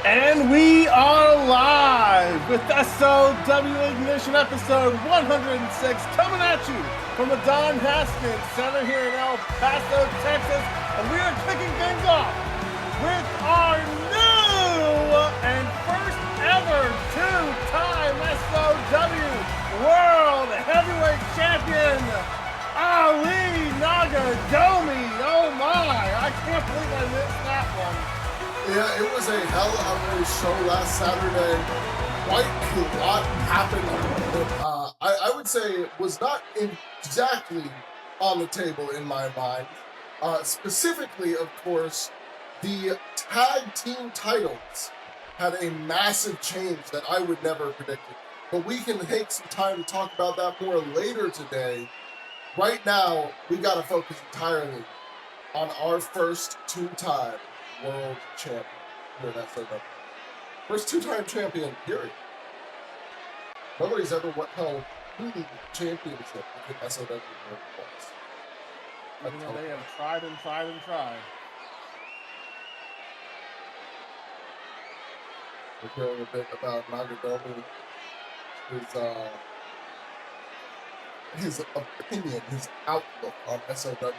And we are live with SOW Ignition episode 106, coming at you from the Don Haskins Center here in El Paso, Texas. And we are kicking things off with our new and first ever two-time SOW World Heavyweight Champion, Ali Nagadomi. Oh my, I can't believe I missed that one. Yeah, it was a hell of a show last Saturday. Quite a lot happened. I would say it was not exactly on the table in my mind. Specifically, of course, the tag team titles had a massive change that I would never predicted. But we can take some time to talk about that more later today. Right now, we got to focus entirely on our first two-time World Champion here at SOW. First two-time champion, period. Nobody's ever held any championship within SOW World once. Even though they have tried and tried and tried. We're hearing a bit about Nagadomi, his opinion, his outlook on SOW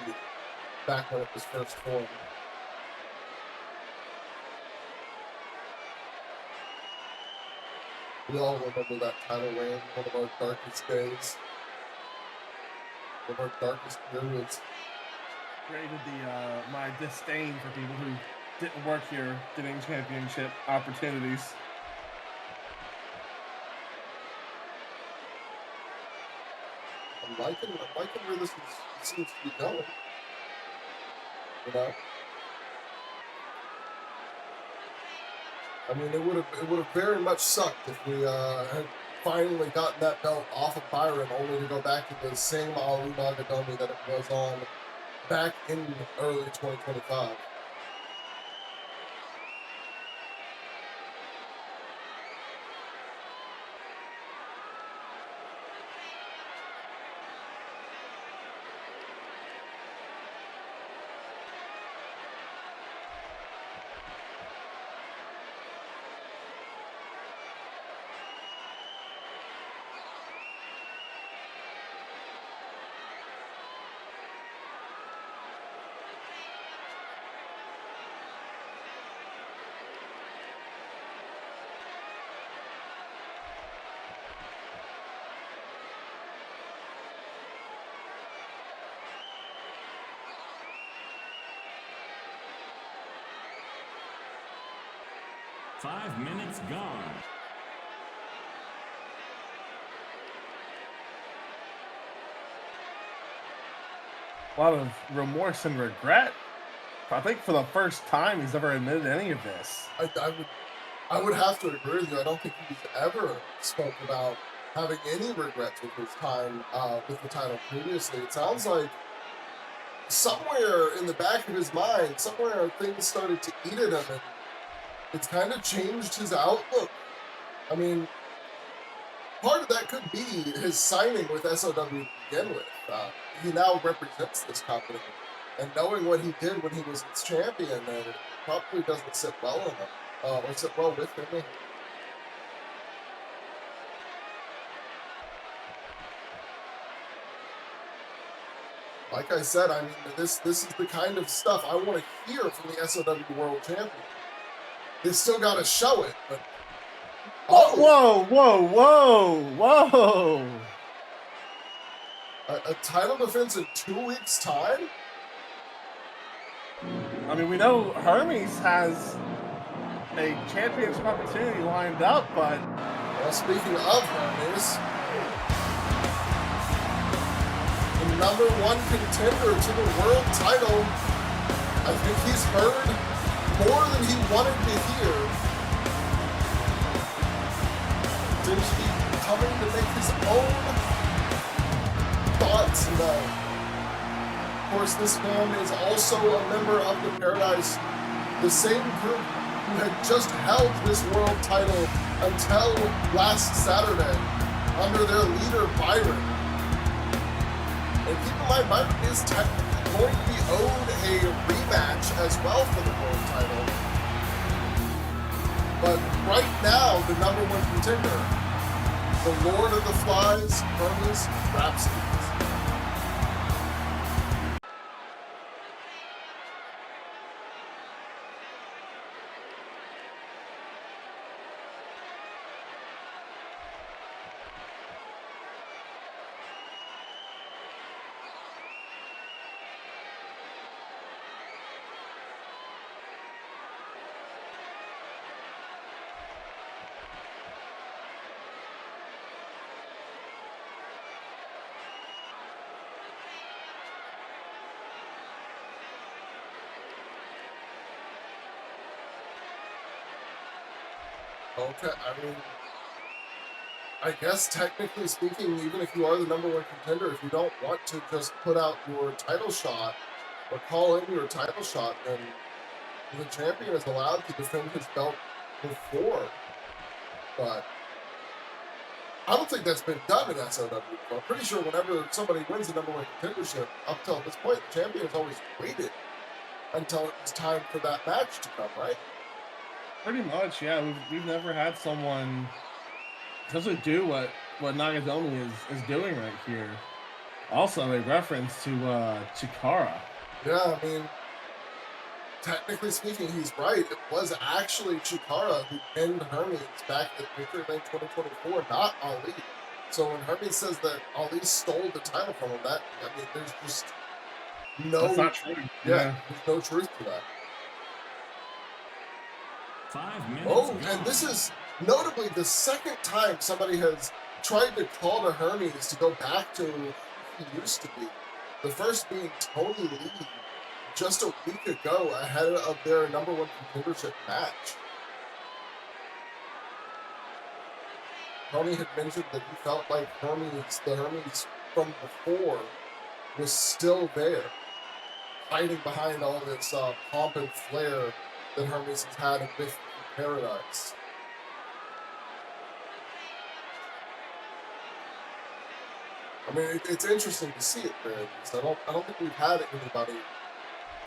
back when it was first formed. We all remember that title reign, one of our darkest days, one of our darkest periods. Created my disdain for people who didn't work here getting championship opportunities. I'm liking where this seems to be going. You know? I mean, it would have very much sucked if we had finally gotten that belt off of Byron, only to go back to the same Ali Nagadomi that it was on back in early 2025. Five minutes gone. A lot of remorse and regret. I think for the first time he's ever admitted any of this. I would have to agree with you. I don't think he's ever spoke about having any regrets with his time with the title previously. It sounds like somewhere in the back of his mind, somewhere things started to eat at him, and it's kind of changed his outlook. I mean, part of that could be his signing with SOW to begin with. He now represents this company, and knowing what he did when he was its champion, it probably doesn't sit well in him, or sit well with him. Like I said, I mean, this is the kind of stuff I want to hear from the SOW World Champion. They still got to show it, but... Whoa! A title defense in 2 weeks' time? I mean, we know Hermes has a championship opportunity lined up, but... Well, speaking of Hermes, the #1 contender to the world title, I think he's heard more than he wanted to hear. Seems to be coming to make his own thoughts known. Of course, this man is also a member of the Paradise, the same group who had just held this world title until last Saturday under their leader, Byron. And keep in mind, Byron is technically going to be owed a rematch as well for the world title. But right now, the number one contender, the Lord of the Flies, Hermes Rhapsody. Okay, I mean, I guess technically speaking, even if you are the number one contender, if you don't want to just put out your title shot or call in your title shot, then the champion is allowed to defend his belt before. But I don't think that's been done in SOW. I'm pretty sure whenever somebody wins the number one contendership, up till this point, the champion has always waited until it was time for that match to come, right? Pretty much, yeah. We've never had someone essentially do what Nagazomi is doing right here. Also, a reference to Chikara. Yeah, I mean, technically speaking, he's right. It was actually Chikara who pinned Hermes back at Victory Lane 2024, not Ali. So when Hermes says that Ali stole the title from him, there's just no. That's not true. Yeah, there's no truth to that. 5 minutes. Oh, gone. and this is notably the second time somebody has tried to call to Hermes to go back to who he used to be. The first being Tony Lee just a week ago ahead of their number one contendership match. Tony had mentioned that he felt like the Hermes from before, was still there, hiding behind all this pomp and flair that Hermes has had with Paradise. I mean, it's interesting to see it there. I don't think we've had anybody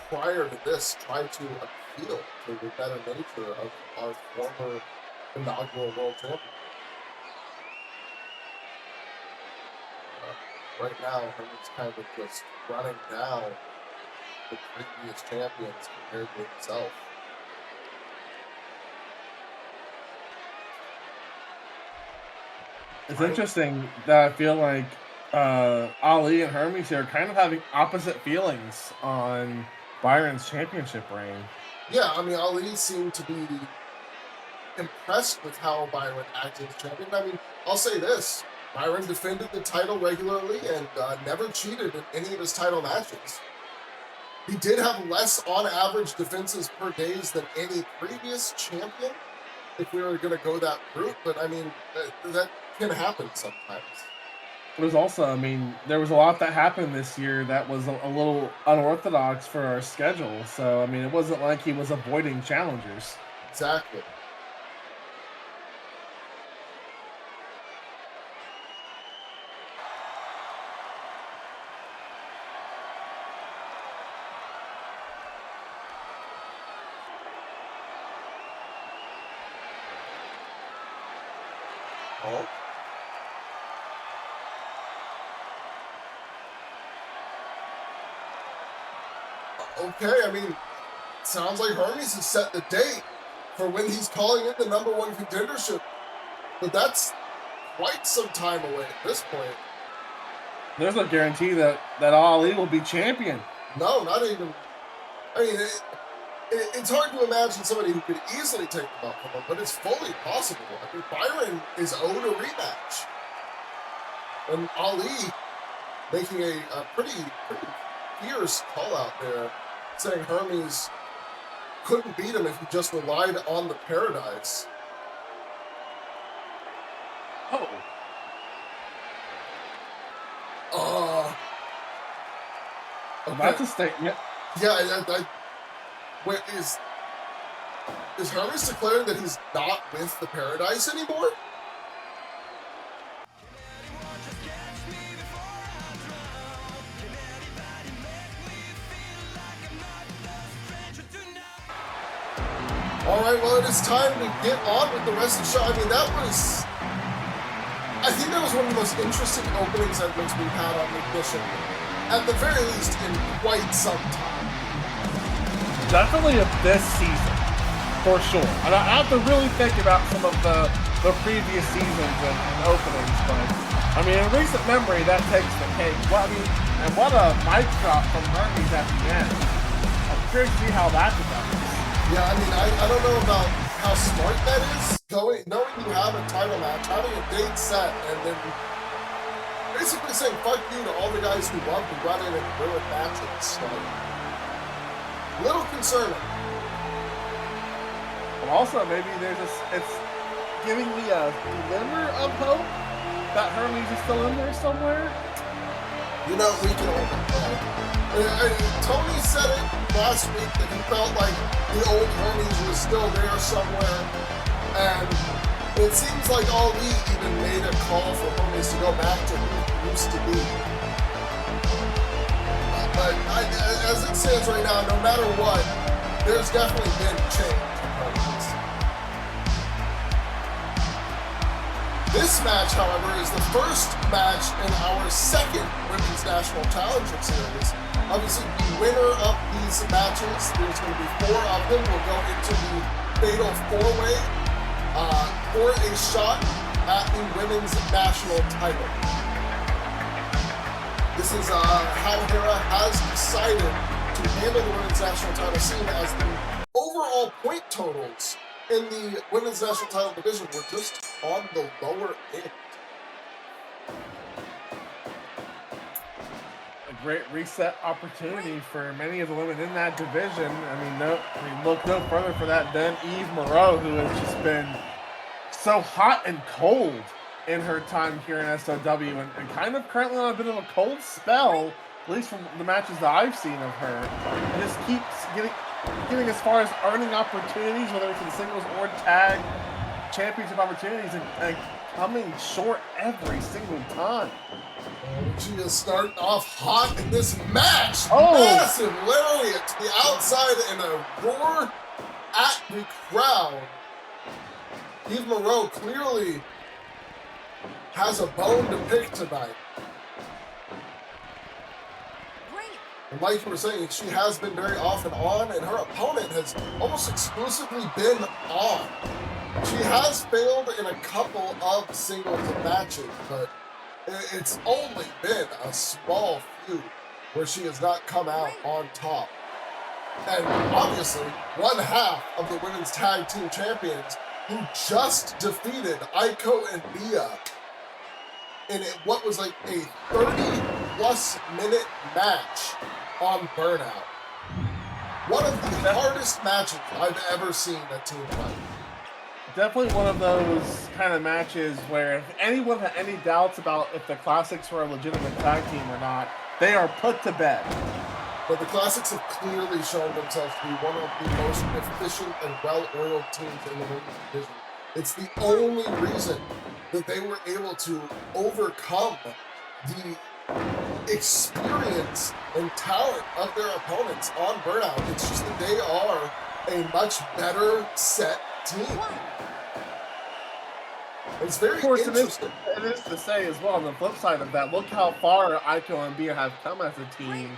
prior to this try to appeal to the better nature of our former inaugural world champion. Right now, Hermes kind of just running down the previous champions compared to himself. It's interesting that I feel like Ali and Hermes here are kind of having opposite feelings on Byron's championship reign. Yeah, I mean, Ali seemed to be impressed with how Byron acted as champion. I mean, I'll say this. Byron defended the title regularly and never cheated in any of his title matches. He did have less on-average defenses per days than any previous champion, if we were going to go that route, but I mean, that can happen sometimes. It was also, I mean, there was a lot that happened this year that was a little unorthodox for our schedule, so, I mean, it wasn't like he was avoiding challengers. Exactly. Oh. Okay, I mean, sounds like Hermes has set the date for when he's calling in the number one contendership, but that's quite some time away at this point. There's no guarantee that Ali will be champion. No, not even. I mean, it's hard to imagine somebody who could easily take the belt from him, but it's fully possible. I mean, Byron is owed a rematch. And Ali making a pretty fierce call out there, saying Hermes couldn't beat him if he just relied on the Paradise. Oh. Okay. That's a statement. Yeah, wait, is Hermes declaring that he's not with the Paradise anymore? All right, well, it is time to get on with the rest of the show. I mean, I think that was one of the most interesting opening segments we've had on Ignition, at the very least, in quite some time. Definitely of this season, for sure. And I have to really think about some of the previous seasons and openings, but I mean, in recent memory, that takes the cake. Well, I mean, and what a mic drop from Hermes at the end. I'm curious to see how that develops. Yeah, I mean, I don't know about how smart that is. Knowing you have a title match, having a date set, and then basically saying fuck you to all the guys who love to run in and ruin matches. Like, a little concerning. And also, maybe it's giving me a glimmer of hope that Hermes is still in there somewhere. You know, we can all Tony said it last week that he felt like the old Hermes was still there somewhere, and it seems like Ali even made a call for Hermes to go back to who he used to be. But as it stands right now, no matter what, there's definitely been change in Hermes. This match, however, is the first match in our second Women's National Challenger Series. Obviously, the winner of these matches, there's going to be 4 of them, will go into the Fatal 4-Way for a shot at the Women's National title. This is how Hera has decided to handle the Women's National title, seeing as the overall point totals in the Women's National title division were just on the lower end. A great reset opportunity for many of the women in that division. I mean, look no further for that than Eve Moreau, who has just been so hot and cold in her time here in SOW, and kind of currently on a bit of a cold spell, at least from the matches that I've seen of her. She just keeps getting as far as earning opportunities, whether it's in singles or tag championship opportunities, and coming short every single time. She is starting off hot in this match. Oh. Massive lariat to the outside and a roar at the crowd. Eve Moreau clearly has a bone to pick tonight. And like you were saying, she has been very off and on, and her opponent has almost exclusively been on. She has failed in a couple of singles matches, but it's only been a small few where she has not come out on top. And obviously, one half of the women's tag team champions who just defeated Aiko and Mia in what was like a 30-plus minute match on Burnout. One of the hardest matches I've ever seen a team fight. Definitely one of those kind of matches where if anyone had any doubts about if the Classics were a legitimate tag team or not, they are put to bed. But the Classics have clearly shown themselves to be one of the most efficient and well-oiled teams in the women's division. It's the only reason that they were able to overcome the experience and talent of their opponents on Burnout. It's just that they are a much better set team. It's very interesting. It is to say as well, on the flip side of that, look how far Aiko and Bia have come as a team.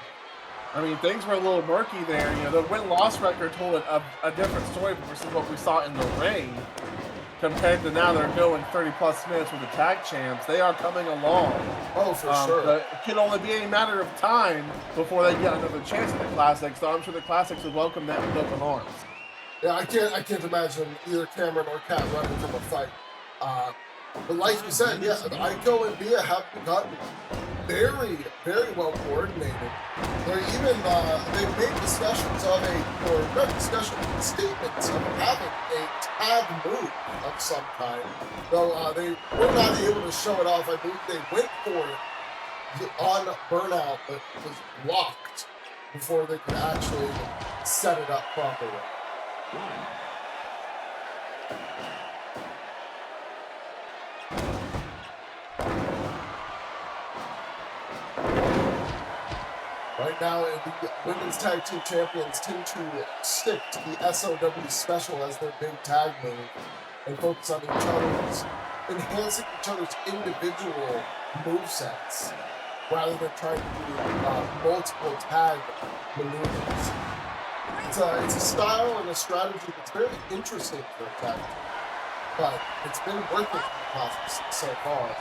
I mean, things were a little murky there. You know, the win-loss record told a different story versus what we saw in the ring. Compared to now, they're going 30-plus minutes with the tag champs. They are coming along. Oh, for sure. But it can only be a matter of time before they get another chance at the Classics. So I'm sure the Classics would welcome that with open arms. Yeah, I can't imagine either Cameron or Kat running from a fight. But like you said, yeah, Aiko and Bia have gotten very, very well coordinated. They're even, they've made discussions of statements of having a tag move of some kind. Though they were not able to show it off. I believe they went for it on Burnout, but it was blocked before they could actually set it up properly. Right right now, and the women's tag team champions tend to stick to the SOW special as their big tag move and focus on each other's, enhancing each other's individual movesets rather than trying to do multiple tag maneuvers. It's a style and a strategy that's very interesting for a tag team, but it's been working so far.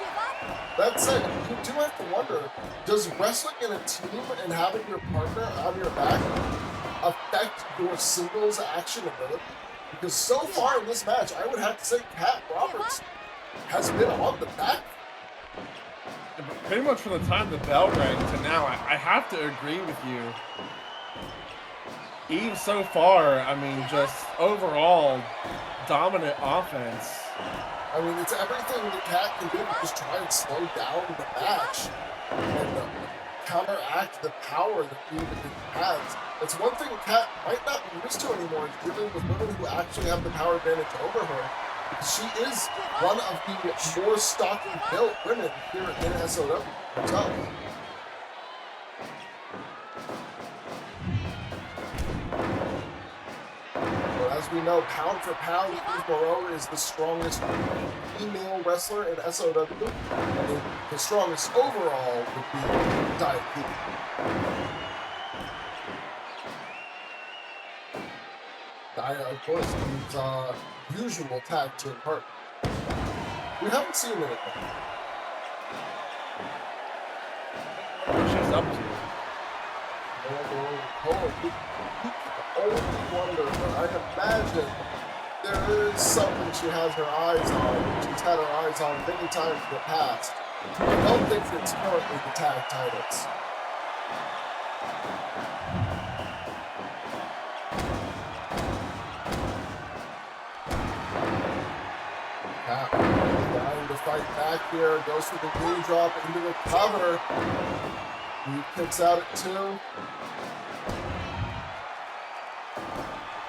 That said, you do have to wonder, does wrestling in a team and having your partner on your back affect your singles action ability? Because so far in this match, I would have to say Kat Roberts has been on the back. Pretty much from the time the bell rang to now, I have to agree with you. Eve so far, I mean, just overall dominant offense. I mean, it's everything that Kat can do to just try and slow down the match and counteract the power that Eve has. It's one thing Kat might not be used to anymore, is dealing with women who actually have the power advantage over her. She is one of the more stocky built women here in SOW. As we know, pound for pound, Eve Moreau is the strongest female wrestler in SOW, and the strongest overall would be Diet Pete. Dia, of course, Eve's usual tag team partner. We haven't seen it. What she's up to. Only wonder, but I imagine there is something she has her eyes on. She's had her eyes on many times in the past. I don't think it's currently the tag titles. Kat trying to fight back here, goes for the knee drop into the cover. He kicks out at 2.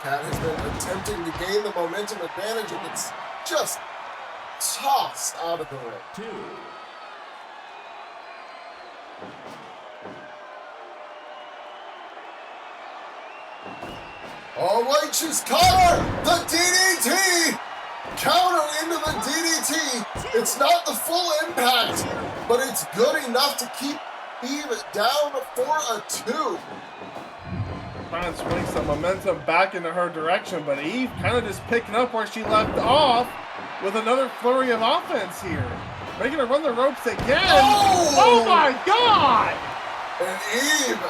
Kat has been attempting to gain the momentum advantage, and it's just tossed out of the ring. 2. All right, she's caught her! The DDT! Counter into the DDT. It's not the full impact, but it's good enough to keep Eve down for a 2. Trying to swing some momentum back into her direction, but Eve kind of just picking up where she left off with another flurry of offense here. Making her run the ropes again. Oh my God! And Eve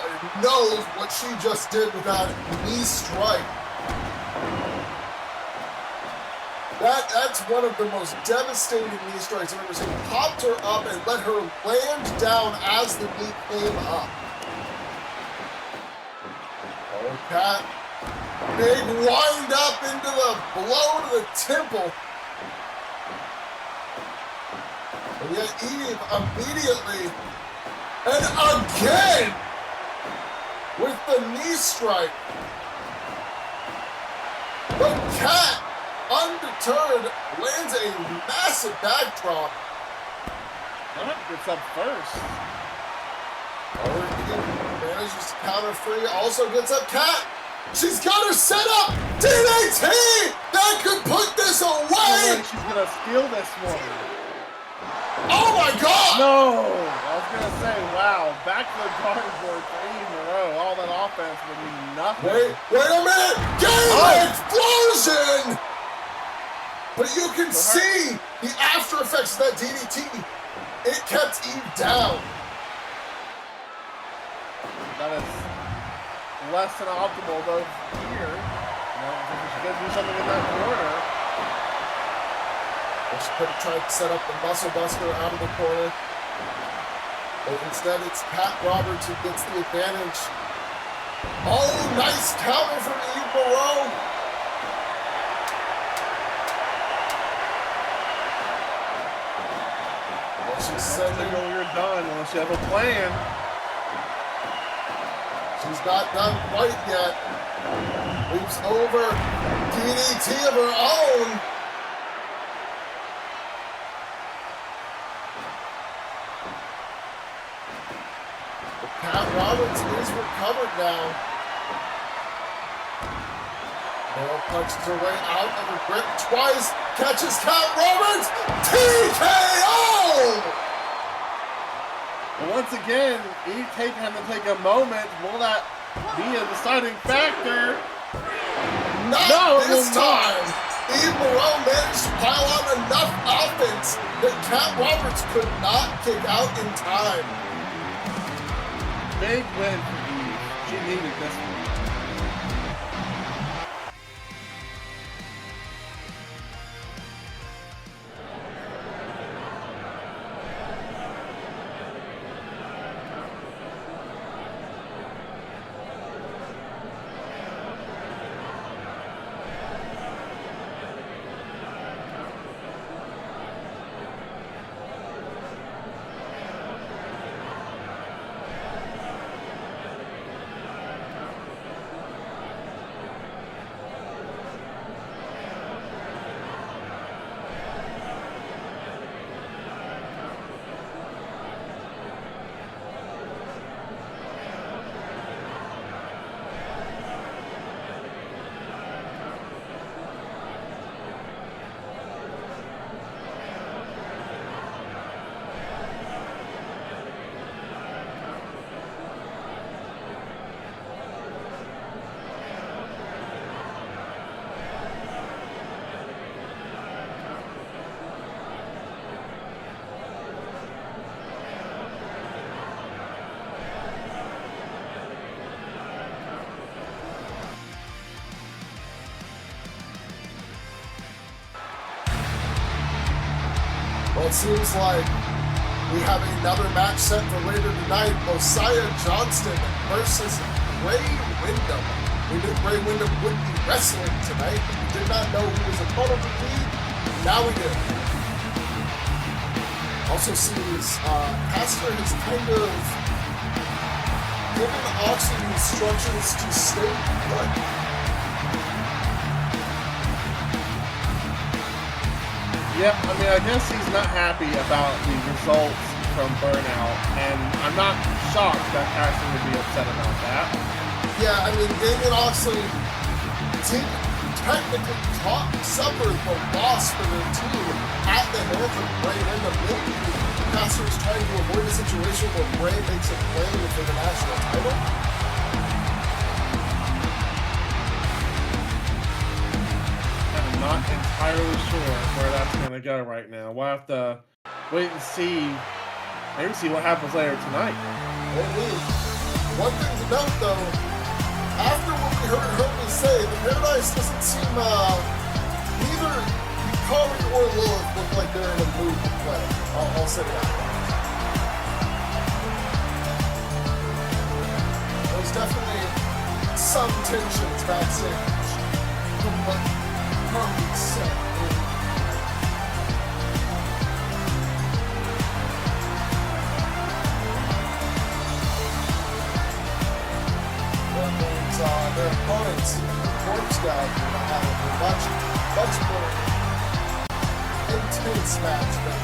knows what she just did with that knee strike. That's one of the most devastating knee strikes I've ever seen. Popped her up and let her land down as the knee came up. Oh, Kat. Big wind up into the blow to the temple. And yet Eve immediately and again with the knee strike. But Kat, undeterred, lands a massive backdrop. That gets up first. Manages to counter free, also gets up Kat. She's got her set up. DDT! That could put this away! She's gonna steal this one. Oh my God! No! I was gonna say, wow, back to the drawing board for Eve Moreau. All that offense would mean nothing. Wait a minute! Game explosion! But you can see the after effects of that DDT. It kept Eve down. That is less than optimal though here. She's gonna do something in that corner. She could have tried to set up the muscle buster out of the corner. But instead it's Kat Roberts who gets the advantage. Oh, nice counter from Eve Moreau. She's sending. You're done unless you have a plan. She's not done quite yet. Leaps over. DDT of her own. Kat Roberts is recovered now. Moreau punches her way out of her grip twice. Catches Cat Roberts. TKO! But once again, Eve had to take a moment. Will that be a deciding factor? Not this time. Eve Moreau managed to pile on enough offense that Cat Roberts could not kick out in time. Big win for Eve. She needed this one. Well, it seems like we have another match set for later tonight. Osiah Johnston versus Bray Windham. We knew Bray Windham would be wrestling tonight, but we did not know who his opponent would be. Now we do. Also seems Pastor has kind of given Oxley instructions to stay put. Yep, I mean, I guess he's not happy about the results from Burnout, and I'm not shocked that Ashton would be upset about that. Yeah, I mean, Damien Oxley did technically suffer the loss for their team at the hands of Bray Windham. Maybe Pastor is trying to avoid a situation where Bray makes a play for the national title. Not entirely sure where that's going to go right now. We'll have to wait and see. Maybe see what happens later tonight. Indeed. One thing to note, though, after what we heard me say, the Paradise doesn't seem neither Hikari or Lilith look like they're in a mood to play. I'll say that. There's definitely some tensions backstage from what Harvey said. That means their opponents, Corpse God, will have a much more intense match than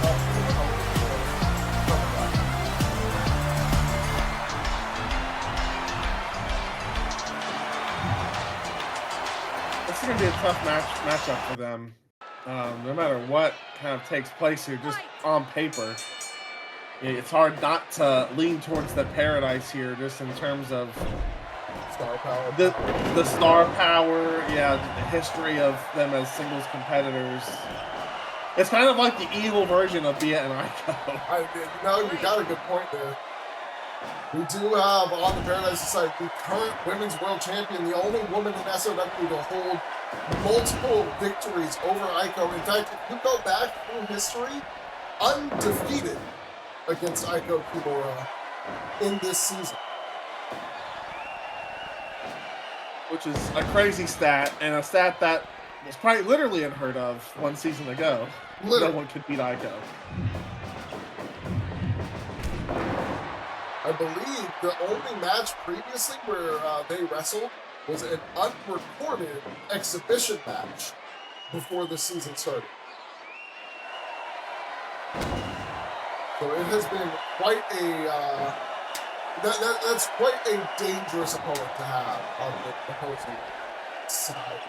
It's going to be a tough matchup for them. No matter what kind of takes place here, just on paper. It's hard not to lean towards the Paradise here, just in terms of star power. The star power, yeah, the history of them as singles competitors. It's kind of like the evil version of Bia and Aiko. You got a good point there. We do have on the Paradise side the current Women's World Champion, the only woman in SOW to hold multiple victories over Aiko. In fact, if you go back through history, undefeated against Aiko Kimura in this season. Which is a crazy stat, and a stat that was quite literally unheard of one season ago. Literally. No one could beat Aiko. I believe the only match previously where they wrestled was an unrecorded exhibition match before the season started. So it has been quite a That's quite a dangerous opponent to have on the opposing side.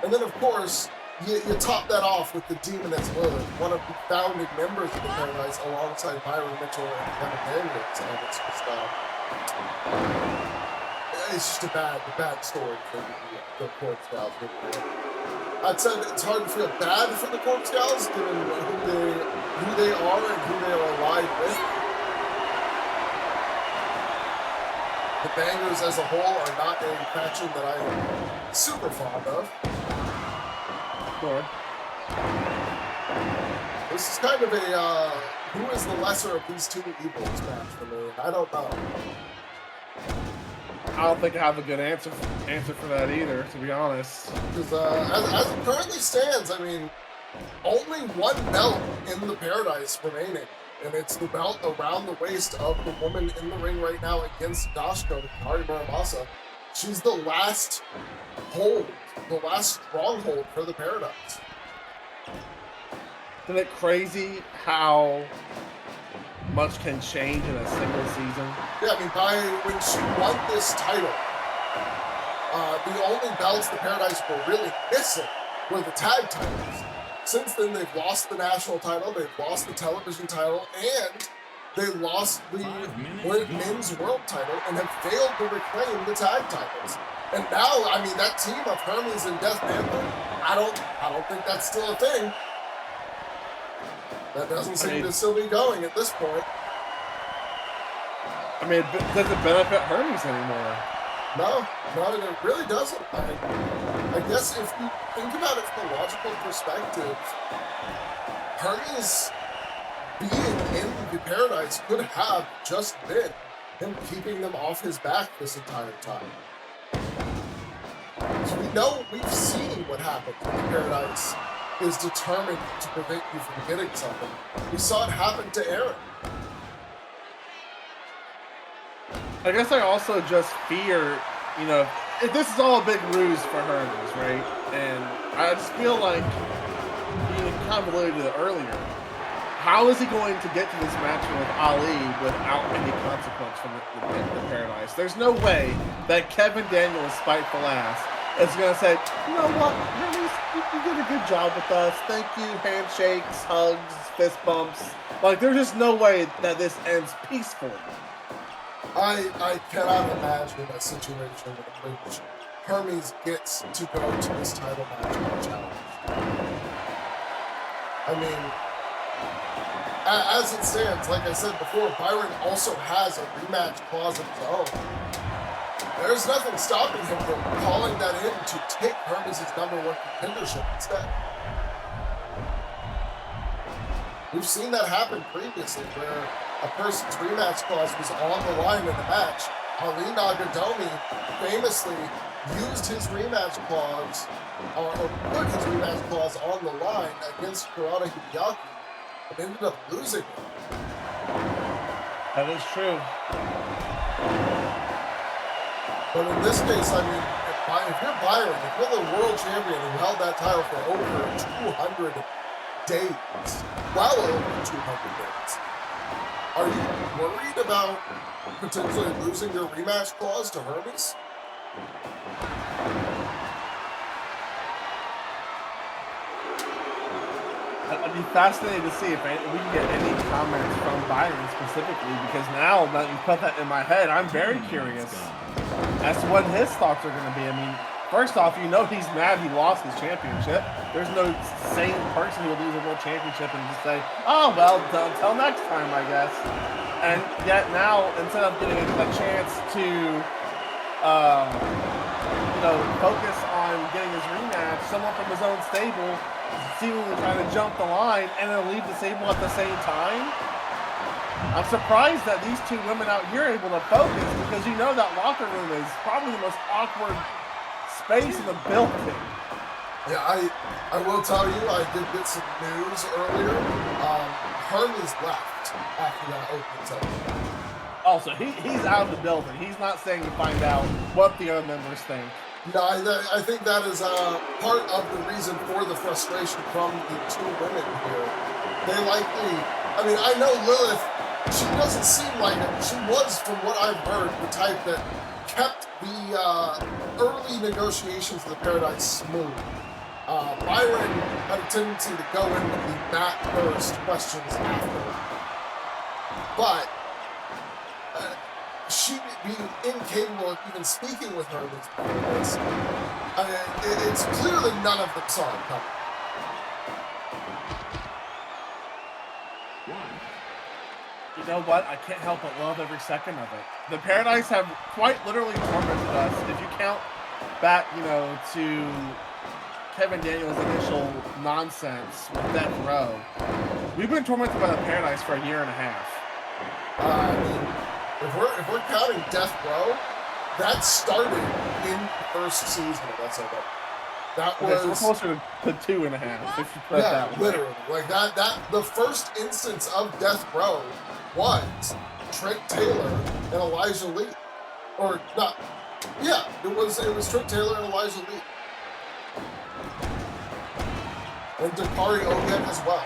And then, of course, you top that off with the Demoness Lilith, one of the founding members of the Paradise, alongside Byron Mitchell and Kevin Daniels. And it's just a bad story for the Cork Scouts. I'd say it's hard to feel bad for the Cork Scouts, given who they are and who they are allied with. The Bangers as a whole are not a faction that I am super fond of. Sure. This is kind of a who is the lesser of these two evils match for me. I don't know. I don't think I have a good answer for that either, to be honest. Because as it currently stands, I mean, only one belt in the Paradise remaining. And it's the belt around the waist of the woman in the ring right now against Dashko, Kari Muramasa. She's the last hold, the last stronghold for the Paradise. Isn't it crazy how much can change in a single season? Yeah, I mean, when she won this title, the only belts the Paradise were really missing were the tag titles. Since then, they've lost the national title, they've lost the television title, and they lost the men's world title and have failed to reclaim the tag titles. And now, I mean, that team of Hermes and Death Panther, I don't think that's still a thing. That doesn't seem to still be going at this point. I mean, does it benefit Hermes anymore? No, it really doesn't. I guess if you think about it from a logical perspective, Hermes being in the Paradise could have just been him keeping them off his back this entire time. So we've seen what happens when the Paradise is determined to prevent you from getting something. We saw it happen to Aaron. I guess I also just fear, if this is all a big ruse for Hermes, right? And I just feel like, you kind of alluded to it earlier, how is he going to get to this match with Ali without any consequence from the Paradise? There's no way that Kevin Daniels' spiteful ass is going to say, you know what, Hermes, you did a good job with us. Thank you, handshakes, hugs, fist bumps. Like, there's just no way that this ends peacefully. I cannot imagine a situation in which Hermes gets to go to this title match unchallenged. I mean, as it stands, like I said before, Byron also has a rematch clause of his own. There's nothing stopping him from calling that in to take Hermes' #1 contendership instead. We've seen that happen previously, where a person's rematch clause was on the line in the match. Ali Nagadomi famously used his rematch clause, or put his rematch clause on the line against Kurata Hideaki, and ended up losing. That is true. But in this case, I mean, if you're Byron, if you're the world champion who held that title for over 200 days, well over 200 days, are you worried about potentially losing your rematch clause to Hermes? I'd be fascinated to see if we can get any comments from Byron specifically, because now that you put that in my head, I'm very curious as to what his thoughts are going to be. I mean, first off, he's mad he lost his championship. There's no sane person who will lose a world championship and just say, oh, well, until next time, I guess. And yet now, instead of getting a chance to, focus on getting his rematch, someone from his own stable seemingly trying to jump the line and then leave the stable at the same time. I'm surprised that these two women out here are able to focus, because that locker room is probably the most awkward space in the building. Yeah, I will tell you, I did get some news earlier. Hermes left after that opening segment. Also, he's out of the building. He's not staying to find out what the other members think. No, I think that is part of the reason for the frustration from the two women here. They likely, I mean, I know Lilith she doesn't seem like it. She was, from what I've heard, the type that kept the early negotiations of the Paradise smooth. Byron had a tendency to go in with the bat first questions after. But she being incapable of even speaking with her was, I mean, it's clear that none of them saw it coming. You know what? I can't help but love every second of it. The Paradise have quite literally tormented us. If you count back, to Kevin Daniels' initial nonsense with Death Row, we've been tormented by the Paradise for a year and a half. I mean, if we're counting Death Row, that started in the first season of SOW. That was we're closer to 2.5. If you put it that way. Literally, like that. The first instance of Death Row was Trent Taylor and Elijah Lee, or not? Yeah, it was Trent Taylor and Elijah Lee, and Dakari Oget as well.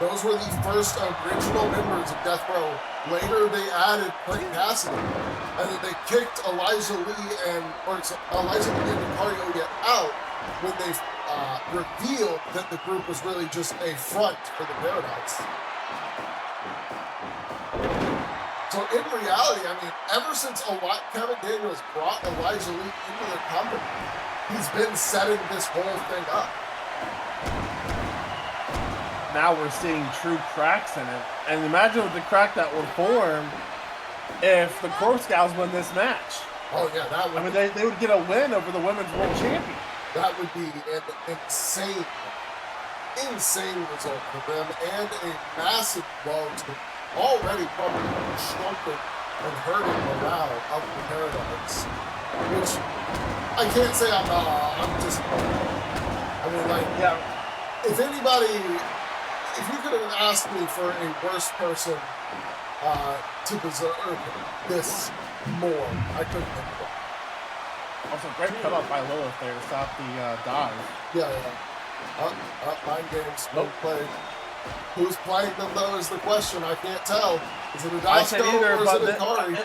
Those were the first original members of Death Row. Later, they added Clint Cassidy, and then they kicked Elijah Lee and Dakari Oget out when they revealed that the group was really just a front for the Paradise. So in reality, I mean, ever since Kevin Daniels brought Elijah Lee into the company, he's been setting this whole thing up. Now we're seeing true cracks in it. And imagine the crack that would form if the Corpse Gals win this match. Oh yeah, that would. I mean, they would get a win over the Women's World Champion. That would be an insane result for them, and a massive blow to the already probably shrunken and hurting morale of the Paradise. Which I can't say I'm disappointed. I mean, like, yeah. If you could have asked me for a worse person to deserve this more, I couldn't think of it. Also, great cut off by Lilith there to stop the dive. Yeah. Up mind games, no play. Who's playing them though is the question. I can't tell. Is it a Dashko or is it a Kari?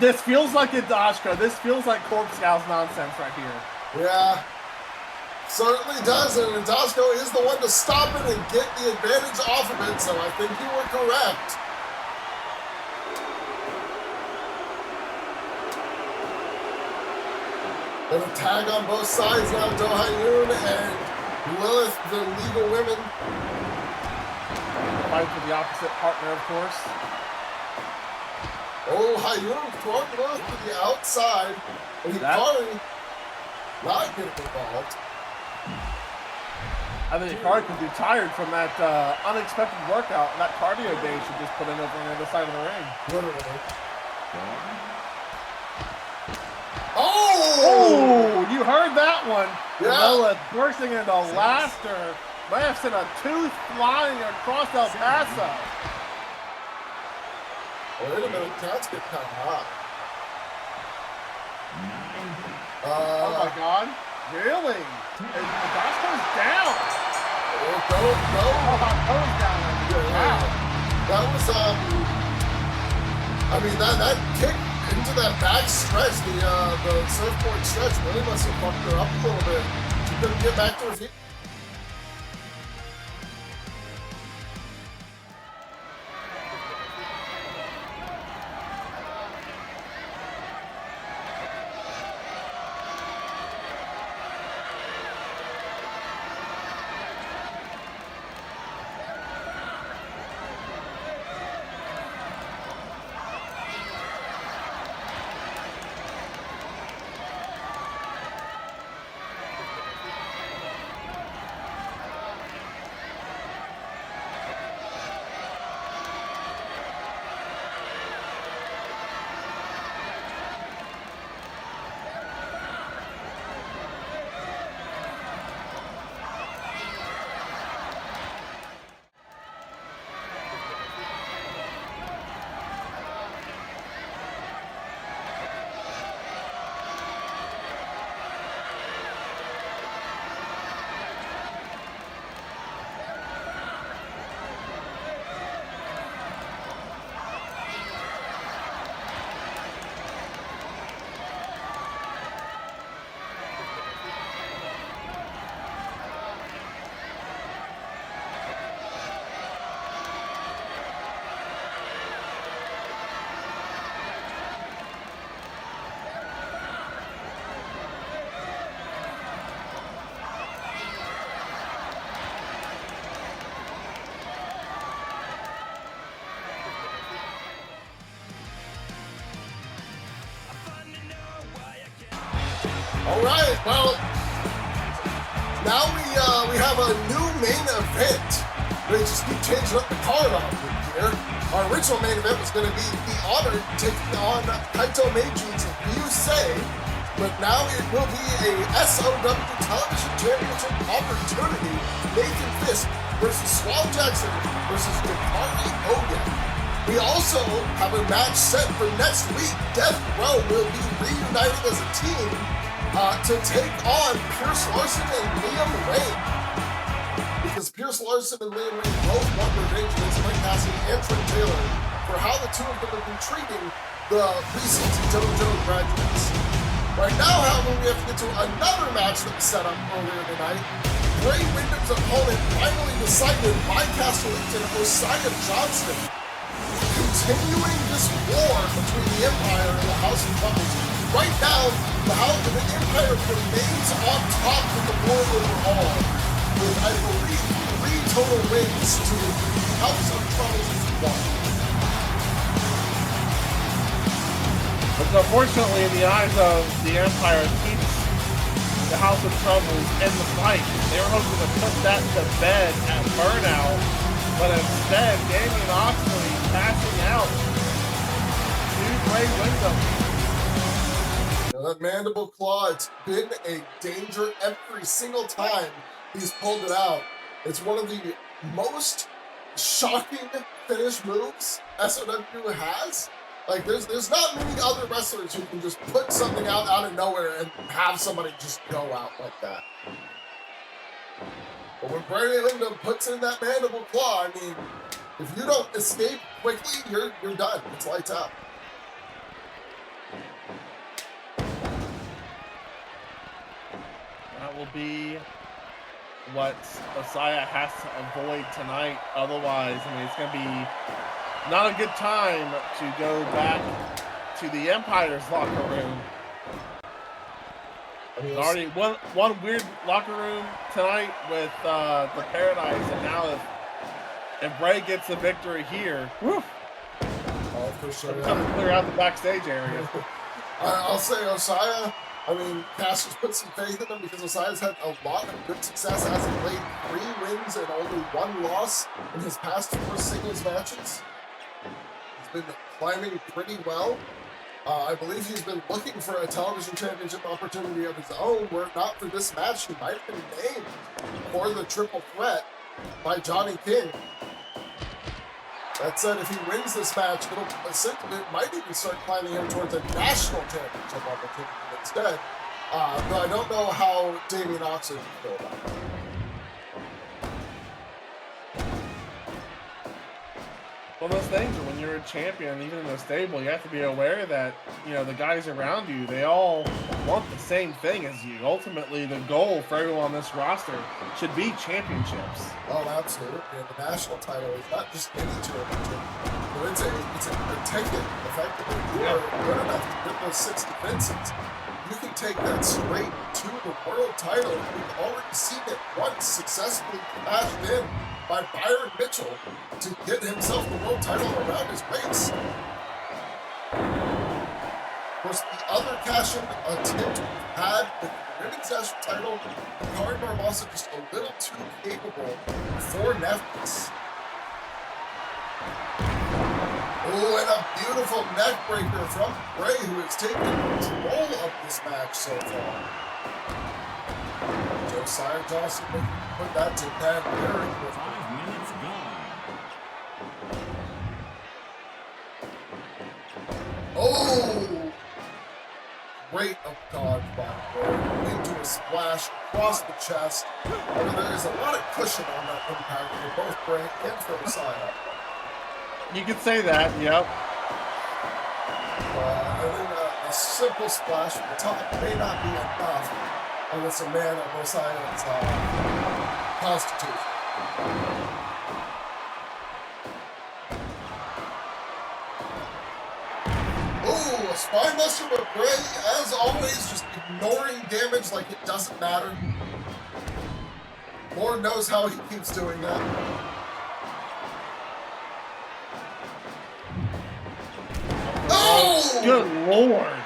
This feels like a Dashko. This feels like Corpse Gals nonsense right here. Yeah. Certainly does, and Dashko is the one to stop it and get the advantage off of it, so I think you were correct. And a tag on both sides now, Do-Hyun and Lilith, the legal women. Fight for the opposite partner, of course. Oh, Hyun throwing Lilith to the outside. And Hikari not getting involved. I think Hikari could be tired from that unexpected workout, that cardio day she just put in over on the other side of the ring. Literally. Oh! You heard that one. Yeah. Lilith bursting into laughter. May have sent a tooth flying across El Paso. Wait a minute, that's getting kind of hot. Oh my God. Really? Dashko's down. Go. Oh, Dashko's down. Wow. That was, I mean, that kick into that back stretch, the surfboard stretch, really must have fucked her up a little bit. She couldn't get back to her feet. All right, well, now we have a new main event. They just keep changing up the card on here. Our original main event was going to be the Honor taking on Kaito Meiji's Ryusei, but now it will be a SOW Television Championship opportunity. Nathan Fisk versus Swab Jackson versus Dakari Ogen. We also have a match set for next week. Death Row will be reunited as a team to take on Pierce Larson and Liam Wayne. Because Pierce Larson and Liam Wayne both want revenge against Mike Cassidy and Trent Taylor for how the two of them have been treating the recent JoJo graduates. Right now, however, we have to get to another match that was set up earlier tonight. Bray Windham's opponent finally decided by Castellic and Osiah Johnston, continuing this war between the Empire and the House of Troubles. Right now, the Empire remains on top of the war overall, with, I believe, 3 total wins to the House of Troubles is 1. But unfortunately, in the eyes of the Empire, it keeps the House of Troubles in the fight. They were hoping to put that to bed at Burnout, but instead, Damian Oxley passing out to Bray Windham. That mandible claw, it's been a danger every single time he's pulled it out. It's one of the most shocking finish moves SOW has. Like, there's not many other wrestlers who can just put something out of nowhere and have somebody just go out like that. But when Bray Windham puts in that mandible claw, I mean, if you don't escape quickly, you're done. It's lights out. That will be what Osiah has to avoid tonight. Otherwise, I mean, it's going to be not a good time to go back to the Empire's locker room. I mean, Already one weird locker room tonight with the Paradise, and now if Bray gets the victory here, whew, oh, for sure. it's time to clear out the backstage area. I'll say Osiah, I mean, Cass just put some faith in him because Osiah's had a lot of good success as of late. 3 wins and only 1 loss in his past 4 singles matches. He's been climbing pretty well. I believe he's been looking for a television championship opportunity of his own. Were it not for this match, he might have been named for the triple threat by Johnny King. That said, if he wins this match, it might even start climbing him towards a national championship opportunity instead. Though I don't know how Damian Oxley would feel about it. One of those things, when you're a champion, even in a stable, you have to be aware that, you know, the guys around you, they all want the same thing as you. Ultimately, the goal for everyone on this roster should be championships. Oh, absolutely. And the national title is not just any championship, but it's a ticket, effectively. You are good enough to get those 6 defenses. You can take that straight to the world title. We've already seen it once successfully cashed in by Byron Mitchell to get himself the world title around his waist. Of course, the other cash-in attempt we've had with the women's national title, Hikaru Barbosa just a little too capable for Nephis. Oh, and a beautiful neck breaker from Bray, who has taken control of this match so far. Josiah Johnson looking to put that to bed very quickly. 5 minutes gone. Oh! Weight of God by Bray into a splash across the chest. And there is a lot of cushion on that impact for both Bray and for Josiah. You could say that, yep. I think a simple splash from the top may not be enough unless a man of Osiah's constitution. Ooh, a spinebuster with Bray, as always, just ignoring damage like it doesn't matter. Lord knows how he keeps doing that. Oh! Good Lord.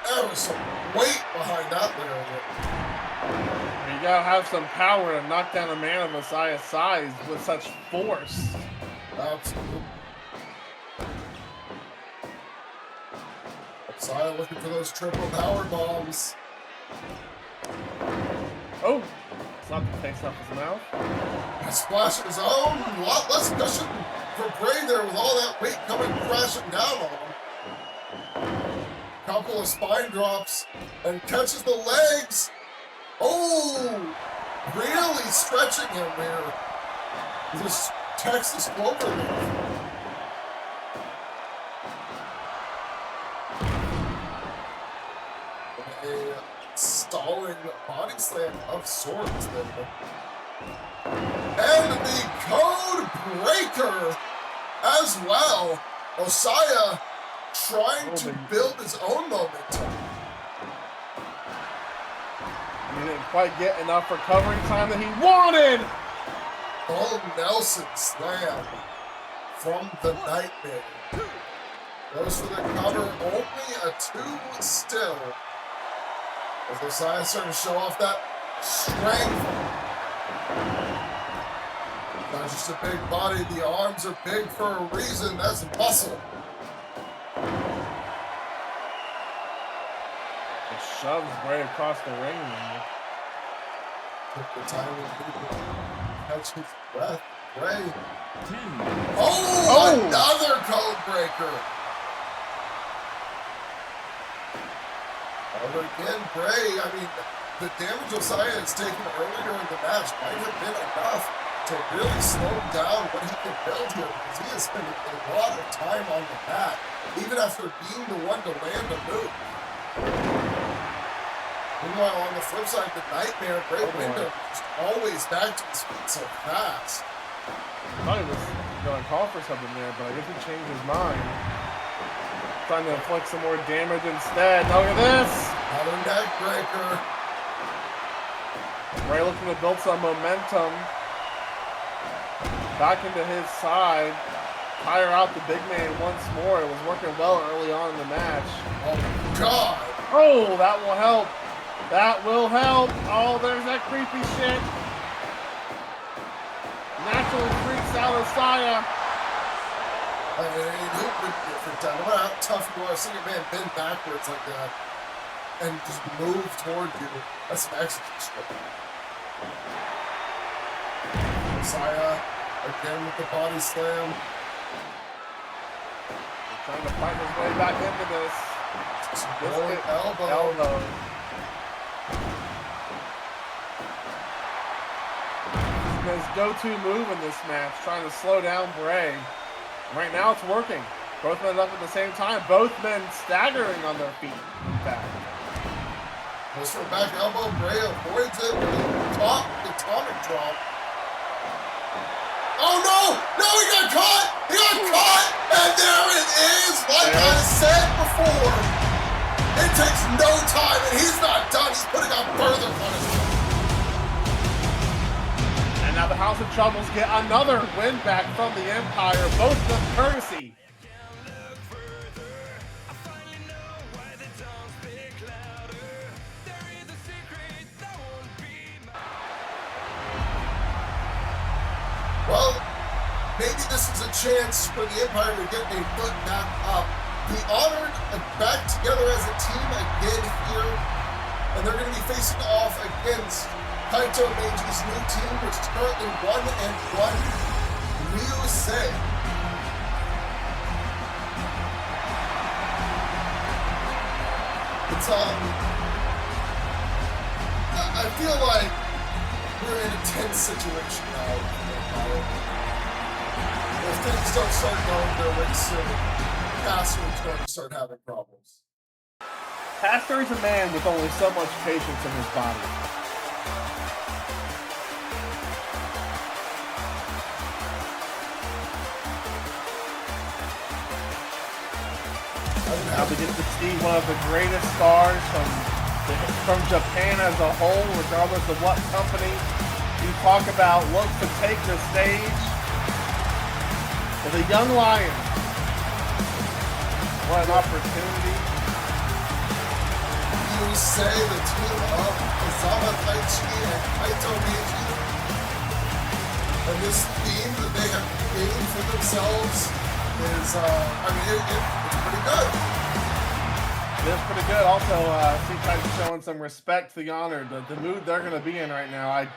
That was some weight behind that lariat. You gotta have some power to knock down a man of Messiah's size with such force. Absolutely. Messiah looking for those triple power bombs. Oh, something takes off his mouth. A splash of his own. A lot less cushion for Bray there with all that weight coming crashing down on him. Couple of spine drops and catches the legs. Oh, really stretching him there. This Texas Cloverleaf. A stalling body slam of sorts there. And the code breaker as well. Messiah trying to build his own momentum. He didn't quite get enough recovery time that he wanted. Full Nelson slam from the Nightmare. Goes for the cover, only a 2 still. As Messiah starting to show off that strength. Not just a big body, the arms are big for a reason. That's muscle. It shoves Bray across the ring. Took the time to catch his breath. Bray. 10. Oh, another code breaker. Over again, Bray. I mean, the damage Messiah has taken earlier in the match might have been enough to really slow down what he can build here, because he has spent a lot of time on the mat, even after being the one to land a move. Meanwhile, on the flip side, the Nightmare, Bray Windham, just always back to his feet so fast. I thought he was going to call for something there, but I guess he changed his mind. Trying to inflict some more damage instead. Look at this! Another neck breaker. Bray looking to build some momentum. Back into his side. Tire out the big man once more. It was working well early on in the match. Oh, God! Oh, that will help. That will help. Oh, there's that creepy shit. Naturally freaks out Messiah. I mean, who would different time? No matter how tough you are, seeing a man bend backwards like that and just move toward you. That's some execution. Messiah again with the body slam. He's trying to fight his way back into this. Elbow. His go-to move in this match, trying to slow down Bray. Right now it's working. Both men up at the same time. Both men staggering on their feet, in fact. Goes for a back elbow. Bray avoids it with the atomic drop. Oh no! No, he got caught! He got caught! And there it is! Like I said before, it takes no time, and he's not done. He's putting out further punishment. And now the House of Troubles get another win back from the Empire, both with courtesy. Well, maybe this is a chance for the Empire to get a foot back up. Be honored back together as a team again here, and they're going to be facing off against Kaito Meiji's new team, which is currently 1-1. Ryusei. It's I feel like we're in a tense situation now. If things don't start going their way soon, Caster's going to start having problems. Caster is a man with only so much patience in his body. Now we get to see one of the greatest stars from Japan as a whole, regardless of what company you talk about, look to take the stage. For the young lion. What an opportunity. The you say the team of Izama Taichi and Kaito Meiji and this theme that they have gained for themselves is, I mean, it's pretty good. It is pretty good. Also, see Taichi showing some respect to the Honor. The mood they're going to be in right now.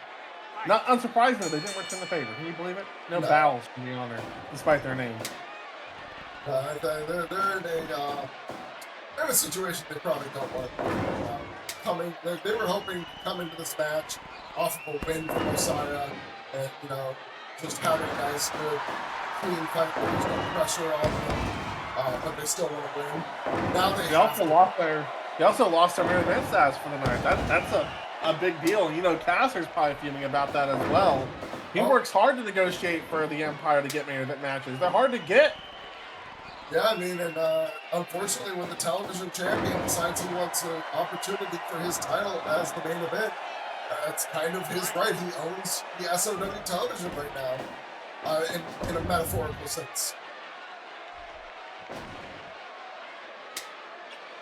Not unsurprisingly, they didn't return the favor. Can you believe it? No bows from the Honor, despite their name. They're in a situation they probably don't want. They were hoping to come into this match off of a win from Osaka, and just having a nice, good, clean fight. There's no pressure on them, but they still want to win. Now they also lost their main event status for the night. That's a big deal. Caster's probably feeling about that as well. He works hard to negotiate for the Empire to get main event matches. They're hard to get. Yeah, I mean, and unfortunately, when the television champion decides he wants an opportunity for his title as the main event, that's kind of his right. He owns the SOW television right now, in a metaphorical sense.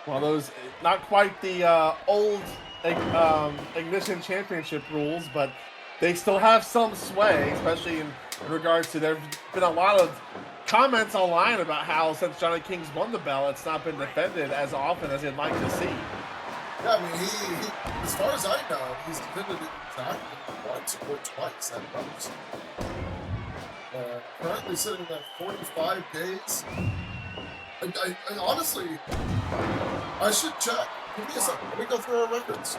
Well, those, not quite the old Ignition Championship rules, but they still have some sway, especially in regards to, there's been a lot of comments online about how since Johnny King's won the belt, it's not been defended as often as he'd like to see. Yeah, I mean, he as far as I know, he's defended it exactly once or twice at most. Currently sitting at 45 days. I honestly, I should check. Give me a second. Let me go through our records.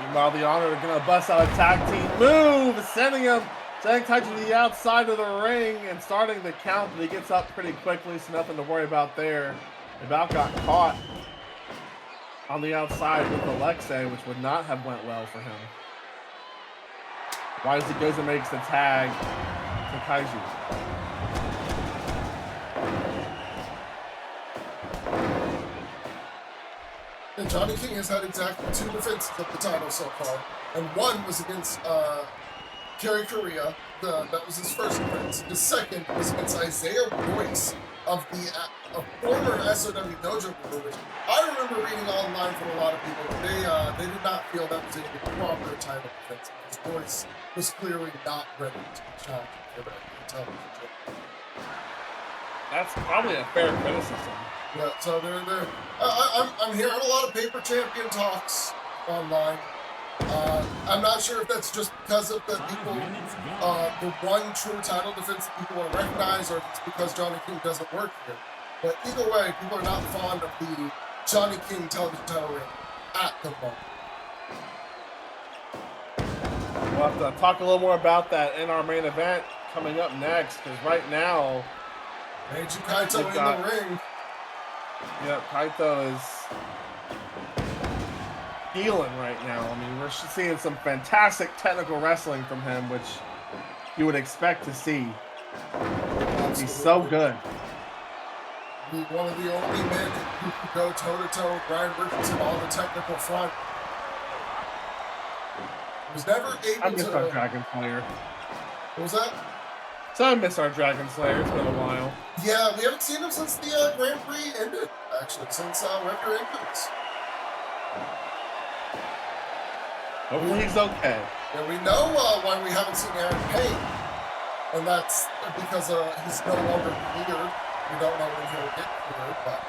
Meanwhile, the Honor are going to bust out a tag team move, sending Taichi to the outside of the ring and starting the count, but he gets up pretty quickly, so nothing to worry about there. He about got caught on the outside with Alexei, which would not have went well for him. Wisely goes and makes the tag to Kaiju. And Johnny King has had exactly 2 defenses of the title so far, and one was against Kerry Correa. That was his first defense. His second was against Isaiah Royce of the former SOW Dojo Group. I remember reading online from a lot of people that they did not feel that was a proper title defense, because Royce was clearly not ready to be challenged for the title. That's probably a fair criticism. Yeah, so I'm hearing a lot of paper champion talks online. I'm not sure if that's just because of the people, the one true title defense that people want to recognize, or if it's because Johnny King doesn't work here. But either way, people are not fond of the Johnny King television title ring at the moment. We'll have to talk a little more about that in our main event coming up next, because right now, Meiji Kaito in the ring. Yeah, Kaito is healing right now. I mean, we're seeing some fantastic technical wrestling from him, which you would expect to see. Absolutely. He's so good. He's one of the only men who can go toe-to-toe with Brian Richardson on the technical front. He was never able to... I miss our Dragon Slayer. What was that? So I miss our Dragon Slayer. It's been a while. Yeah, we haven't seen him since the Grand Prix ended, actually, since record entrance. Hopefully he's okay. Yeah, we know why we haven't seen Aaron Payne, and that's because he's no longer cleared. We don't know when he'll get cleared, but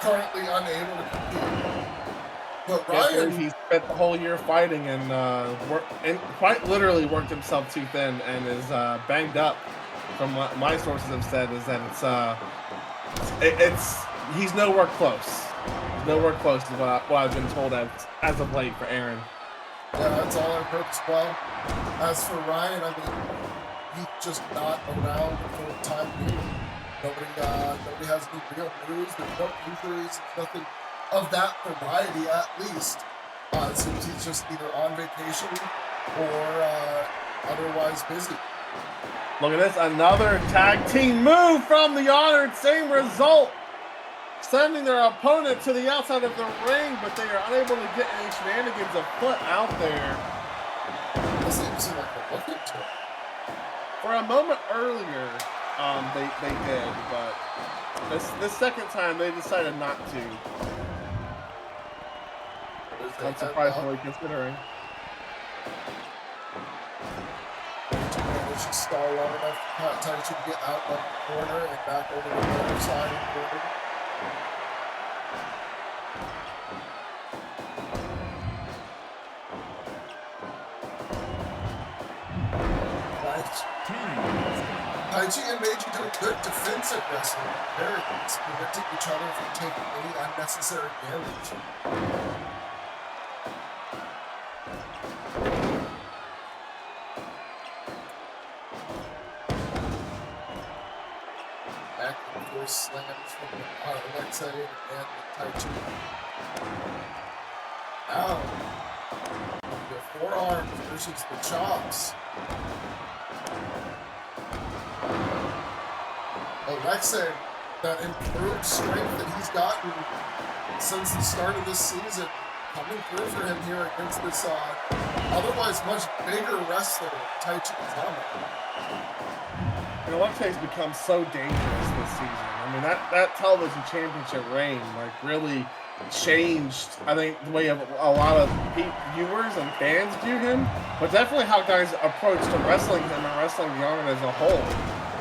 currently unable to compete. But Ryan... He spent the whole year fighting and quite literally worked himself too thin and is banged up. From what my sources have said, is that he's nowhere close. He's nowhere close to what I've been told as of late for Aaron. Yeah, that's all I've heard as well. As for Ryan, I mean, he's just not around for the time being. Nobody has any real news. There's no injuries. Nothing of that variety, at least. It seems he's just either on vacation or otherwise busy. Look at this, another tag team move from the Honored, same result. Sending their opponent to the outside of the ring, but they are unable to get any shenanigans afoot out there. This seems like they're looking to it. For a moment earlier, they did, but this second time they decided not to. Unsurprisingly, considering. She stall long enough for Taichi to get out of the corner and back over to the other side of the corner. Taichi and Meiji doing good defensive wrestling. Very good, preventing each other from taking any unnecessary damage. Back and forth slams from Alexei and Taichi. Now, the forearms versus the chops. Alexei, that improved strength that he's gotten since the start of this season, coming through for him here against this otherwise much bigger wrestler, Taichi Kazama. And Alexei's become so dangerous this season. I mean, that television championship reign, like, really changed, I think, the way a lot of viewers and fans view him, but definitely how guys approach to wrestling him and wrestling the Army as a whole.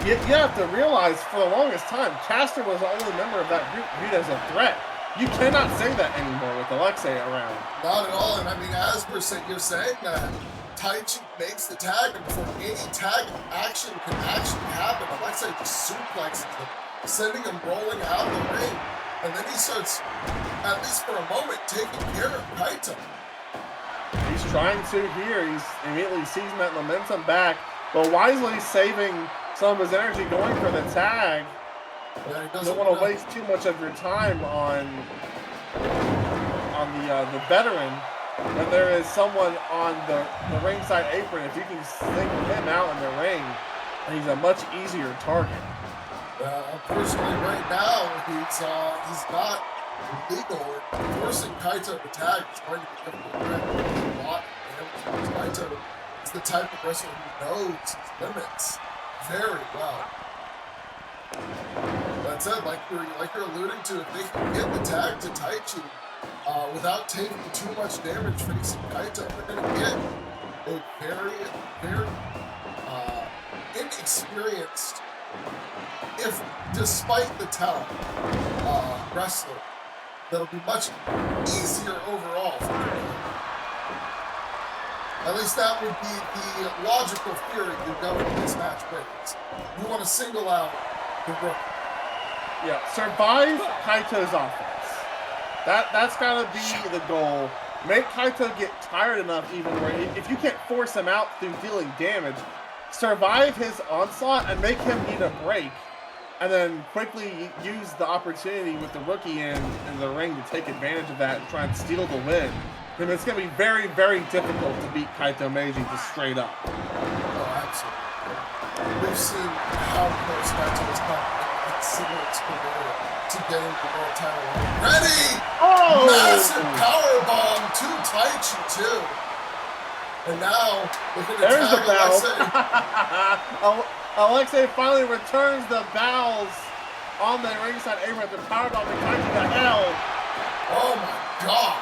You have to realize, for the longest time, Caster was the only member of that group viewed as a threat. You cannot say that anymore with Alexei around. Not at all, and I mean, as you're saying that, Taichi makes the tag, and before any tag action can actually happen, Alexei just suplexes him, sending him rolling out of the ring, and then he starts, at least for a moment, taking care of Kaito. He's trying to here. He's immediately seizing that momentum back, but wisely saving some of his energy going for the tag. Yeah, he doesn't want to waste too much of your time on the veteran. When there is someone on the ringside apron, if you can single him out in the ring, he's a much easier target. Unfortunately, right now he's not legal. Forcing Kaito to tag is going to be difficult. A lot of damage. Kaito is the type of wrestler who knows his limits very well. That said, like you're alluding to, if they can get the tag to Taichi without taking too much damage facing Kaito, they're going to get a very, very inexperienced, if despite the talent, wrestler that'll be much easier overall for them. At least that would be the logical theory you go into this match with. You want to single out the rookie. Yeah, survive Kaito's offense. That's got to be the goal. Make Kaito get tired enough even where if you can't force him out through dealing damage, survive his onslaught and make him need a break. And then quickly use the opportunity with the rookie in the ring to take advantage of that and try and steal the win. And it's going to be very, very difficult to beat Kaito Meiji just straight up. Oh, absolutely. We've seen how close Kaito has come in similar to getting the world title. Ready! Oh! Massive powerbomb to Taichi, too. And now, look at there's the bell. Alexei. Alexei finally returns the bells on the ringside apron after powerbomb and Taichi to hell. Oh my God.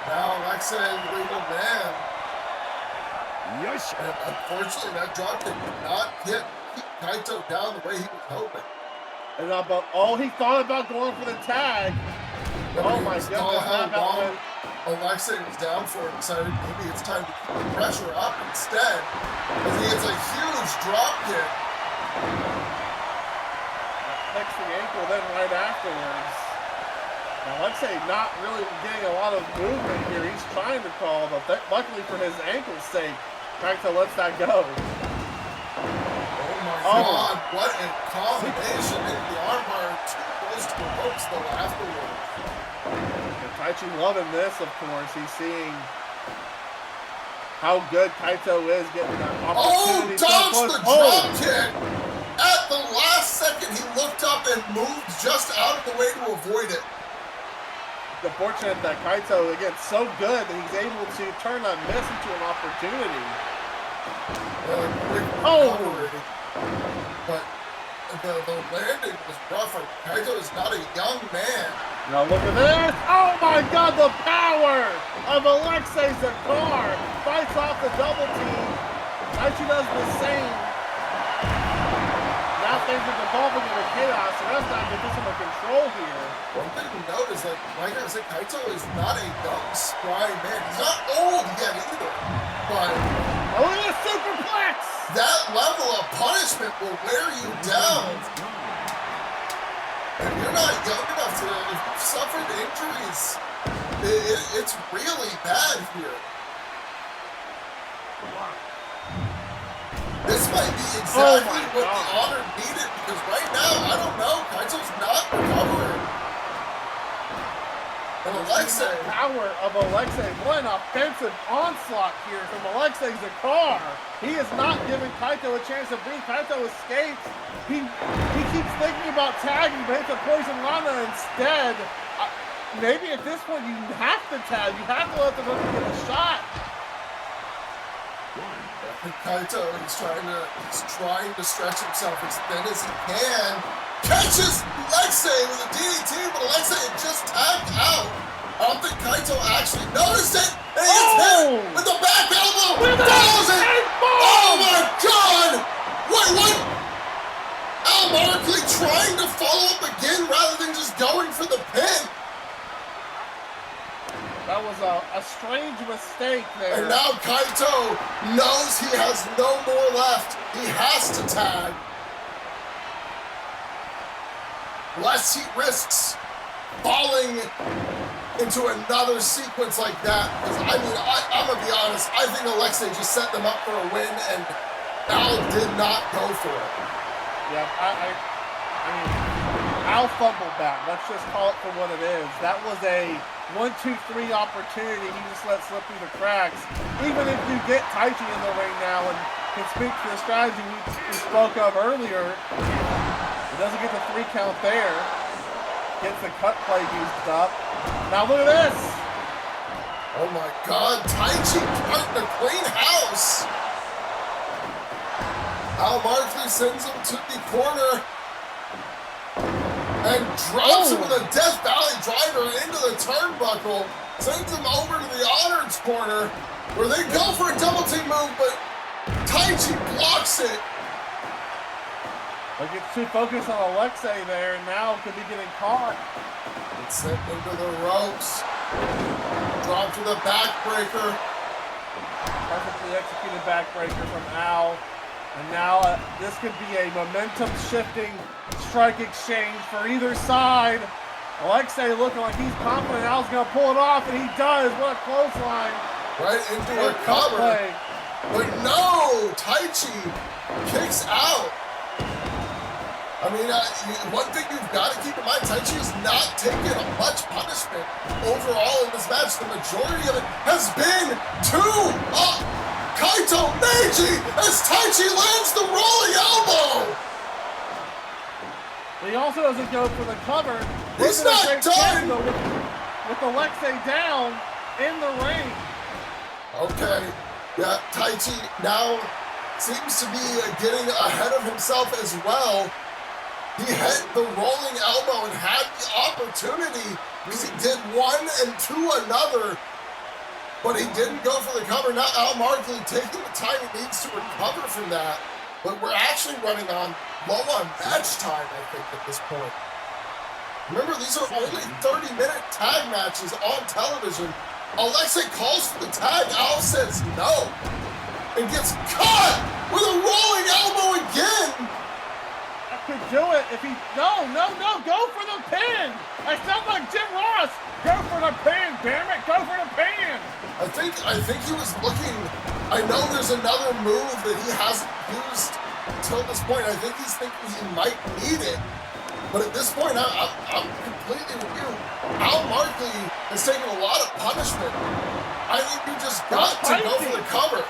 Now Alexei, legal man. Yes. And unfortunately, that dropkick did not keep Kaito down the way he was hoping. And but all he thought about going for the tag. Oh my goodness. Alexei was down for it, decided maybe it's time to keep the pressure up instead. As he hits a huge dropkick. Next the ankle then right afterwards. Now Alexei not really getting a lot of movement here. He's trying to call, but luckily for his ankle's sake, Kaito lets that go. Oh my God, what a combination in the armbar. Too close to the ropes though afterwards. And Taichi loving this, of course. He's seeing how good Kaito is getting that opportunity. Dodged the drop kick! At the last second, he looked up and moved just out of the way to avoid it. The fortunate that Kaito, again, so good that he's able to turn a miss into an opportunity. Oh! recovery. But the landing was rough. Aiko is not a young man. Now look at this! Oh my god, the power of Alexei Zakar! Fights off the double team. Taichi does the same. Now things are devolving into chaos, and that's not getting some control here. One thing to note is that, like I said, Kaito is not a young, spry man. He's not old yet either. But Oh, look at this superplex! that level of punishment will wear you down. If you're not young enough to, if you've suffered injuries, it's really bad here. This might be exactly what the honor needed, because right now, I don't know, Kaito's not recovering. And Alexei, Power of Alexei. What an offensive onslaught here from Alexei Zakar. He is not giving Kaito a chance to breathe. Kaito escapes. He keeps thinking about tagging, but hits a poison rana instead. Maybe at this point you have to tag. You have to let the rookie get a shot. Kaito is trying to stretch himself as thin as he can. Catches Alexei with a DDT, but Alexei had just tagged out. I don't think Kaito actually noticed it. And he gets hit with the back elbow. Follows it. Oh my god! Wait, what? Al Markley trying to follow up again rather than just going for the pin. That was a strange mistake there. And now Kaito knows he has no more left. He has to tag. Lest he risks falling into another sequence like that. Because I'm gonna be honest, I think Alexei just set them up for a win, and Al did not go for it. Yeah, I mean, Al fumbled back. Let's just call it for what it is. That was a 1-2-3 opportunity. He just let slip through the cracks. Even if you get Taichi in the ring now and can speak to the strategy we spoke of earlier, he doesn't get the 3 count there. Gets the cut play used up. Now look at this. Oh my god, Taichi starting to clean house. Al Markley sends him to the corner and drops him with a Death Valley driver into the turnbuckle. Sends him over to the Honored's corner where they go for a double team move, but Taichi blocks it. They get too focused on Alexei there, and now could be getting caught. It's sent into the ropes. Drop to the backbreaker. Perfectly executed backbreaker from Al. And now this could be a momentum-shifting strike exchange for either side. Alexei looking like he's confident Al's going to pull it off, and he does. What a clothesline. Right into a cover. But no! Taichi kicks out. I mean, one thing you've got to keep in mind, Taichi has not taken much punishment overall in this match. The majority of it has been to Kaito Meiji as Taichi lands the rolling elbow. He also doesn't go for the cover. He's not done. With Alexei down in the ring. Okay, yeah, Taichi now seems to be getting ahead of himself as well. He hit the rolling elbow and had the opportunity because he did one and two another, but he didn't go for the cover. Now Al Markley taking the time he needs to recover from that, but we're actually running on low on match time, I think, at this point. Remember, these are only 30-minute tag matches on television. Alexei calls for the tag, Al says no, and gets caught with a rolling elbow again. Could do it if he go for the pin. I sound like Jim Ross. Go for the pin, damn it, go for the pin. I think he was looking. I know there's another move that he hasn't used until this point. I think he's thinking he might need it, but at this point I'm completely with you. Al Markley has taken a lot of punishment. I think you just got to go for the cover.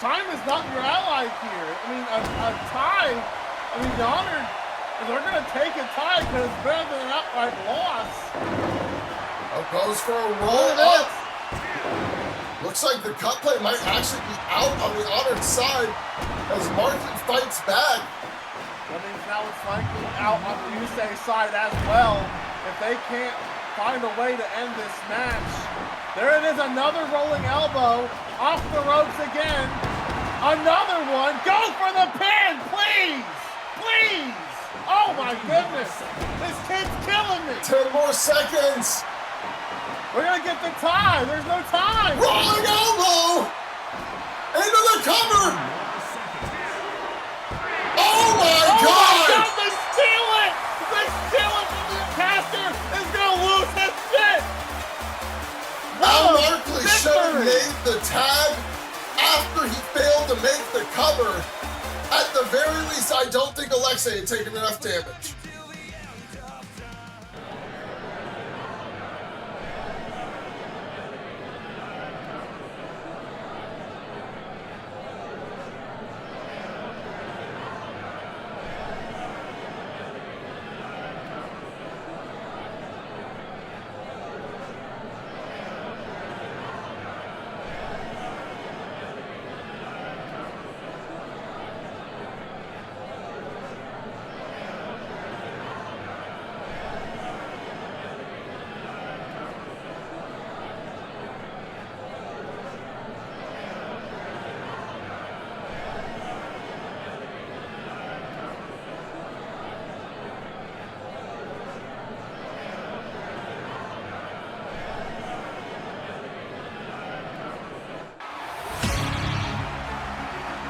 Time is not your ally here. I mean, a tie, the Honored, they're going to take a tie because it's better than an outright loss. Oh, goes for a roll up. Looks like the cut play might actually be out on the Honored side as Martin fights back. That means now it's likely out on the Yusei side as well. If they can't find a way to end this match. There it is, another rolling elbow. Off the ropes again. Another one. Go for the pin, please! Please! Oh my goodness! This kid's killing me! 10 more seconds. We're gonna get the tie! There's no time! Rolling elbow! Into the cover! Oh my God! They steal it! They steal it from the caster! Is gonna lose his shit! Al Markley should have made the tag after he failed to make the cover. At the very least, I don't think Alexei had taken enough damage.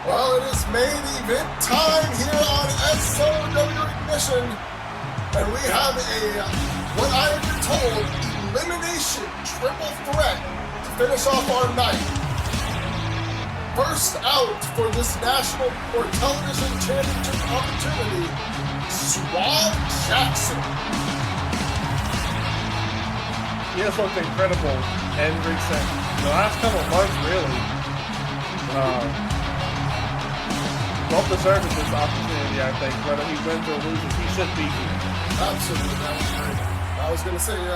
Well, it is main event time here on SOW Ignition, and we have what I have been told, elimination triple threat to finish off our night. First out for this national or television championship opportunity, SOW Jackson. He has looked incredible in the last couple of months, really. Well deserved this opportunity, I think. Whether he wins or loses, he should be here. Absolutely, that was great. I was going to say, the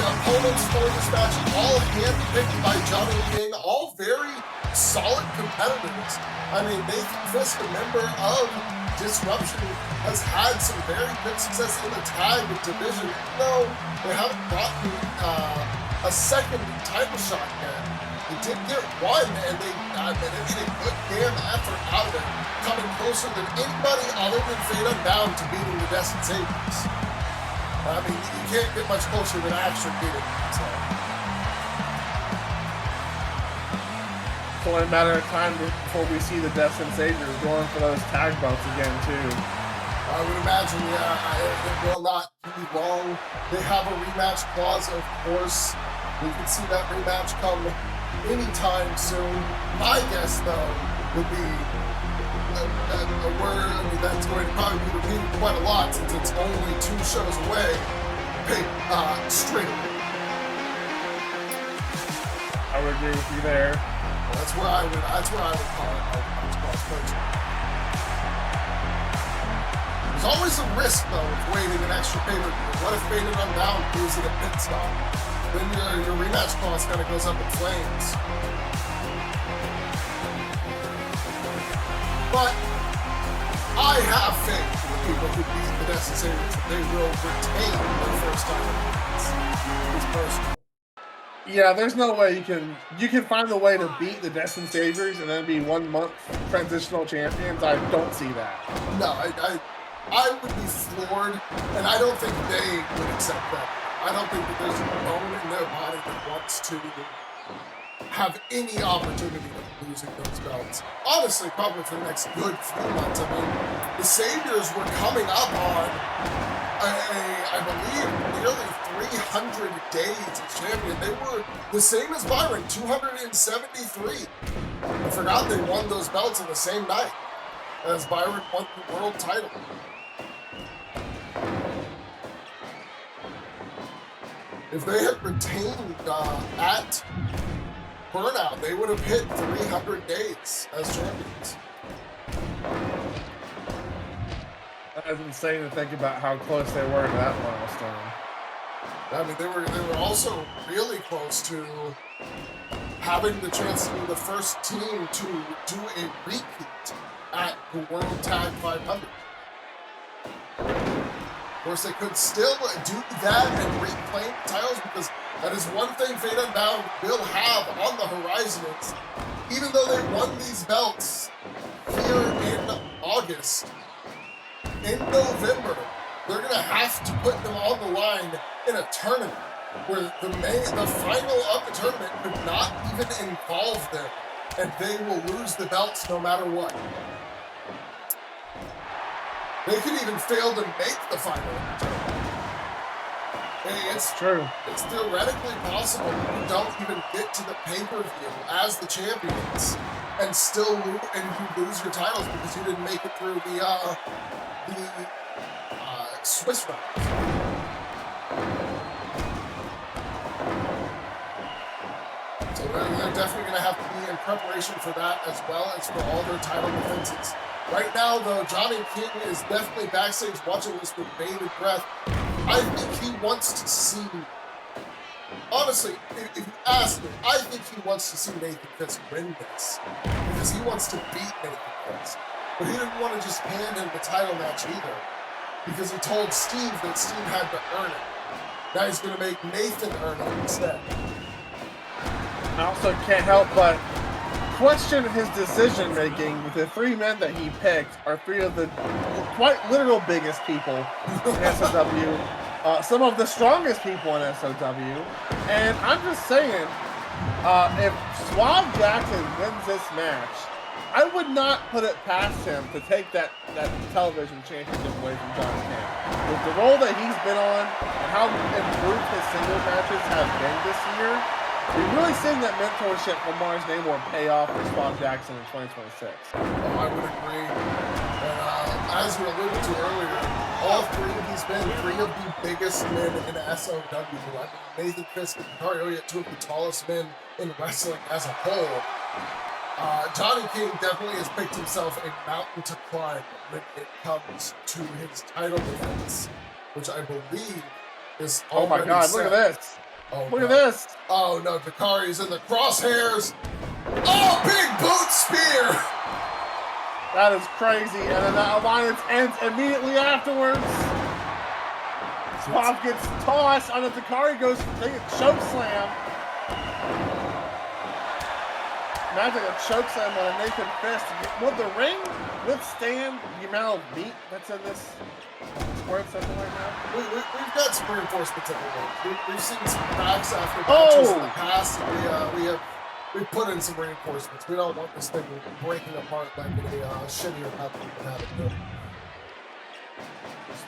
opponents for this match, all handpicked by Johnny King, all very solid competitors. I mean, Nathan Fisk, a member of Disruption, has had some very good success in the tag division, even though they haven't gotten a second title shot yet. They did get one, and they did a good damn effort out of it, coming closer than anybody other than Fate Unbound to beating the Destin Sabres. I mean, you can't get much closer than actually beating them. So. It's only a matter of time before we see the Destin Sabres going for those tag belts again, too. I would imagine, it will not be long. They have a rematch clause, of course. We can see that rematch come anytime soon. My guess, though, would be a word, I mean, that's going to probably be repeated quite a lot since it's only 2 shows away. String. I would agree with you there. That's where I would call it. There's always a risk, though, of waiting an extra pay-per-view. What if Faded Unbound gives it a pit stop? Then your rematch clause kind of goes up in flames. But I have faith in the people who beat the Destin Sabres that they will retain their first time. It's personal. Yeah, there's no way you can find a way to beat the Destin Sabres and then be 1 month transitional champions. I don't see that. No, I would be floored, and I don't think they would accept that. I don't think that there's a bone in their body that wants to have any opportunity of losing those belts. Honestly, probably for the next good few months. I mean, the Saviors were coming up on, I believe, nearly 300 days as champion. They were the same as Byron, 273. I forgot they won those belts in the same night as Byron won the world title. If they had retained at Burnout, they would have hit 300 days as champions. That's insane to think about how close they were to that milestone. I mean, they were also really close to having the chance to be the first team to do a repeat at the World Tag 500. Of course, they could still do that and reclaim titles, because that is one thing Fade Unbound will have on the horizon. Is even though they won these belts here in August, in November, they're going to have to put them on the line in a tournament where the final of the tournament could not even involve them, and they will lose the belts no matter what. They could even fail to make the final of the tournament. It's true. It's theoretically possible you don't even get to the pay-per-view as the champions and still you lose your titles because you didn't make it through the Swiss round. So they're definitely going to have to be in preparation for that, as well as for all their title defenses. Right now, though, Johnny King is definitely backstage watching this with bated breath. I think he wants to see, honestly, if you ask me, I think he wants to see Nathan Fisk win this, because he wants to beat Nathan Fisk. But he didn't want to just hand him the title match either, because he told Steve that Steve had to earn it. Now he's going to make Nathan earn it instead. I also can't help but question his decision making. The three men that he picked are three of the quite literal biggest people in SOW, some of the strongest people in SOW, and I'm just saying, if SOW Jackson wins this match, I would not put it past him to take that television championship away from John King. With the role that he's been on and how improved his singles matches have been this year, we're really seeing that mentorship from Mars Namor pay off for SOW Jackson in 2026. Oh, I would agree. And as we alluded to earlier, all three, he's been three of the biggest men in SOW. I mean, Nathan Fisk and Hikaru Elliott, two of the tallest men in wrestling as a whole. Johnny King definitely has picked himself a mountain to climb when it comes to his title defense, which I believe is already Oh my God, set. look at this. Oh, Look no. at this. Oh no, Dakari's in the crosshairs. Oh, big boot spear. That is crazy. And then that alliance ends immediately afterwards. SOW gets tossed on the Dakari, goes for a choke slam. Imagine a choke slam on a Nathan Fisk. Would the ring withstand the amount of meat that's in this square something right now? We've got some reinforcements at the moment. We've seen some cracks after matches in the past. We've put in some reinforcements. We don't want this thing breaking apart like a shittier method we had it do.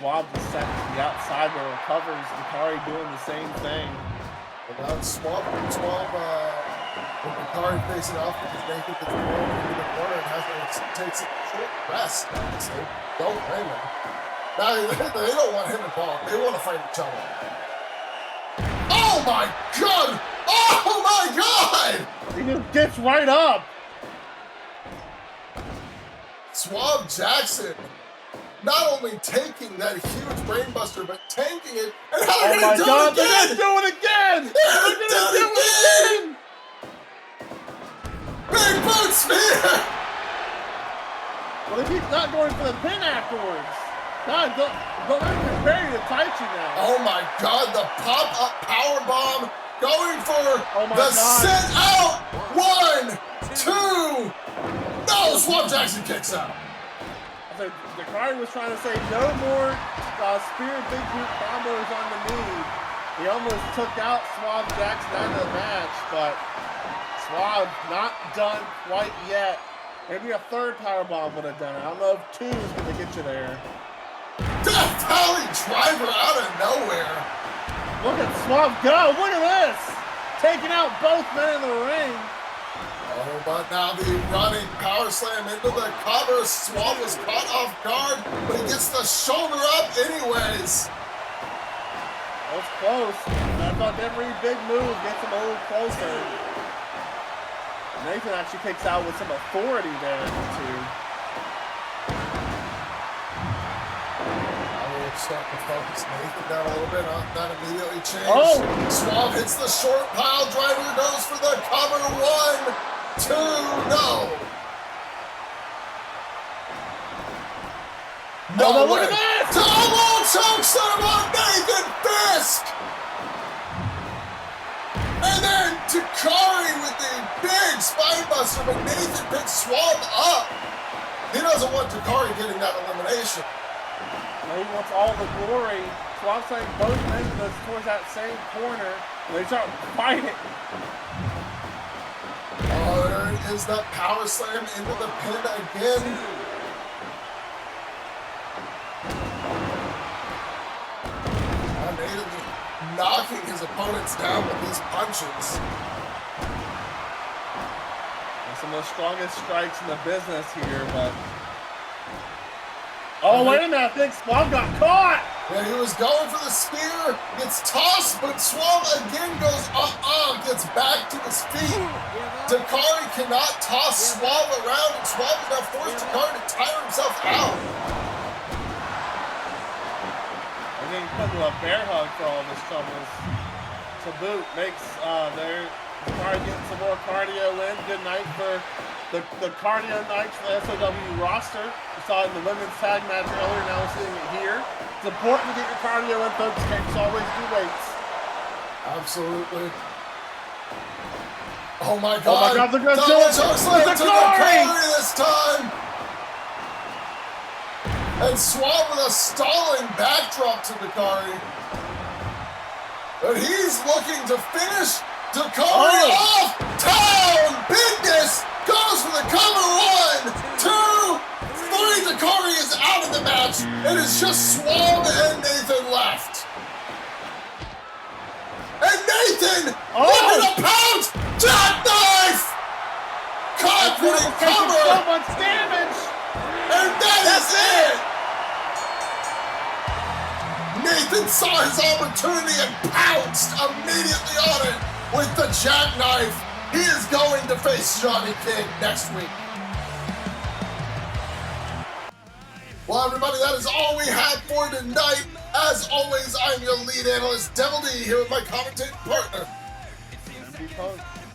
SOW is set to the outside where it recovers. Dakari doing the same thing. And now it's SOW with Dakari facing off because Nathan gets thrown into the corner and takes a short rest. So don't blame him. Now they don't want him involved. They want to fight each other. Oh my God! Oh my God! He just gets right up. SOW Jackson not only taking that huge brainbuster, but tanking it. And how Oh my God, they're again? gonna do it again! They're gonna do it again! Big boot spear! Well, if he's not going for the pin afterwards. God, don't let him compare you to Taichi now. Oh my God, the pop-up powerbomb going for the God. sit out. 1, 2. No, SOW Jackson kicks out. So Dakari was trying to say no more spear big boot combos on the knee. He almost took out SOW Jackson out of the match, but SOW not done quite yet. Maybe a third powerbomb would have done it. I don't know if 2 is going to get you there. Death Valley driver out of nowhere. Look at SOW go. Look at this. Taking out both men in the ring. Oh, but now the running power slam into the cover. SOW was caught off guard, but he gets the shoulder up anyways. That was close. I thought every big move gets him a little closer. Nathan actually kicks out with some authority there, too. starting to focus Nathan down a little bit. That immediately changed. Oh! Swab hits the short pile driver, goes for the cover. 1, 2, no. No, way. look at this! Double chokeslam on Nathan Fisk! And then Takari with the big spinebuster, but Nathan picks Swab up. He doesn't want Takari getting that elimination. No, he wants all the glory. So I'm saying both men goes towards that same corner, and they start fighting. Oh, there is that power slam into the pin again. Nathan knocking his opponents down with these punches. Some of the strongest strikes in the business here, but... Oh, wait a minute, I think Swab got caught! Yeah, he was going for the spear, gets tossed, but Swab again goes gets back to his feet. Takari cannot toss Swab around, and Swab is now forced Takari to tire himself out. And then put into a bear hug for all of his troubles. To boot, makes Takari getting some more cardio in. Good night for the cardio nights for the SOW roster. We saw it in the women's tag match earlier, now we're seeing it here. It's important to get your cardio in, folks. Can't just always do weights. Absolutely. Oh my God! Oh my God! They're gonna do it! To Takari this time. And Swab with a stalling backdrop to Takari. But he's looking to finish Takari off. Town business goes for the cover. 1, 2, 3. Takari is out of the match. It is just Swab and Nathan left. And Nathan looking to pounce jackknife. Confident cover. So much damage. And that is it. Nathan saw his opportunity and pounced immediately on it with the jackknife. He is going to face Johnny King next week. Well, everybody, that is all we have for tonight. As always, I'm your lead analyst, Devil D, here with my commentating partner.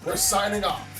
We're signing off.